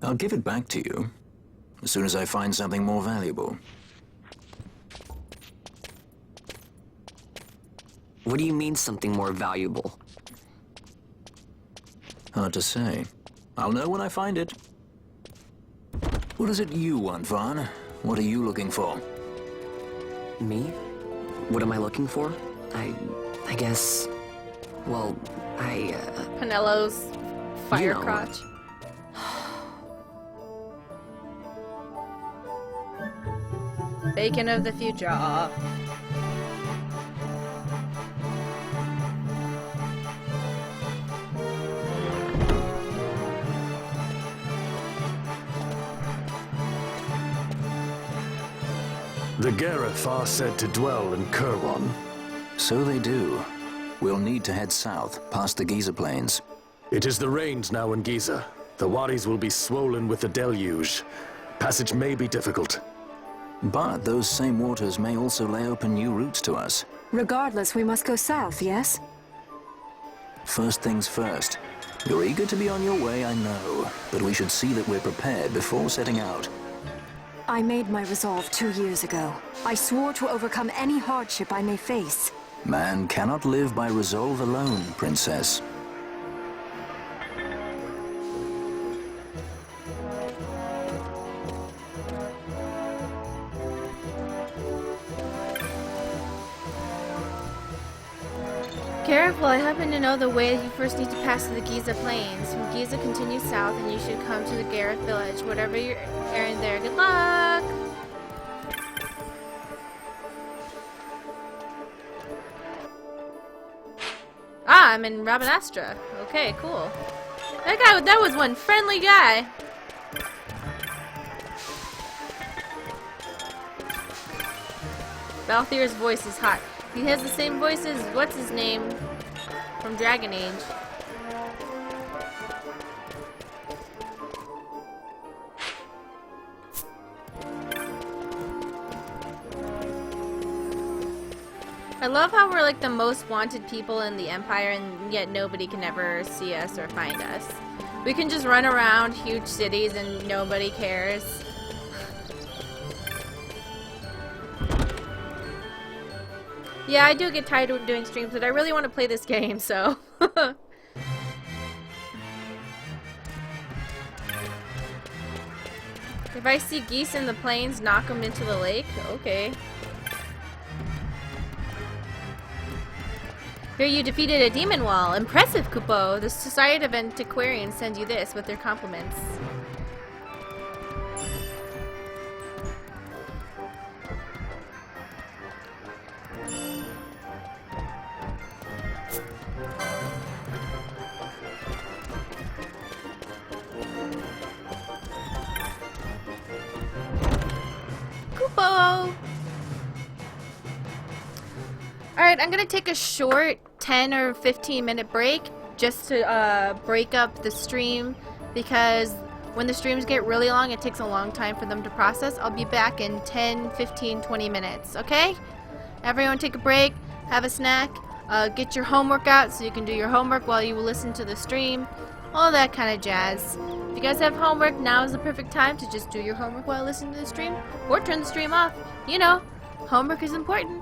I'll give it back to you as soon as I find something more valuable. What do you mean something more valuable? Hard to say. I'll know when I find it. What is it you want, Fran? What are you looking for? Me? What am I looking for? I guess... Well, Penelo's fire you know. crotch. Bacon of the future. The Gareth are said to dwell in Kirwan. So they do. We'll need to head south, past the Giza Plains. It is the rains now in Giza. The wadis will be swollen with the deluge. Passage may be difficult. But those same waters may also lay open new routes to us. Regardless, we must go south, yes? First things first. You're eager to be on your way, I know. But we should see that we're prepared before setting out. I made my resolve 2 years ago. I swore to overcome any hardship I may face. Man cannot live by resolve alone, Princess. Careful, I happen to know the way. You first need to pass through the Giza Plains. From Giza, continue south, and you should come to the Gareth village. Whatever your errand there, good luck! Ah, I'm in Rabanastre. Okay, cool. That was one friendly guy. Balthier's voice is hot. He has the same voice as what's his name from Dragon Age. I love how we're like the most wanted people in the Empire, and yet nobody can ever see us or find us. We can just run around huge cities and nobody cares. Yeah, I do get tired of doing streams, but I really want to play this game, so... If I see geese in the plains, knock them into the lake? Okay. Here you defeated a demon wall. Impressive, Kupo. The Society of Antiquarians sends you this with their compliments. Kupo! Alright, I'm gonna take a short 10 or 15 minute break just to break up the stream because when the streams get really long, it takes a long time for them to process. I'll be back in 10, 15, 20 minutes, okay? Everyone take a break, have a snack, get your homework out so you can do your homework while you listen to the stream, all that kind of jazz. If you guys have homework, now is the perfect time to just do your homework while listening to the stream, or turn the stream off. You know, homework is important.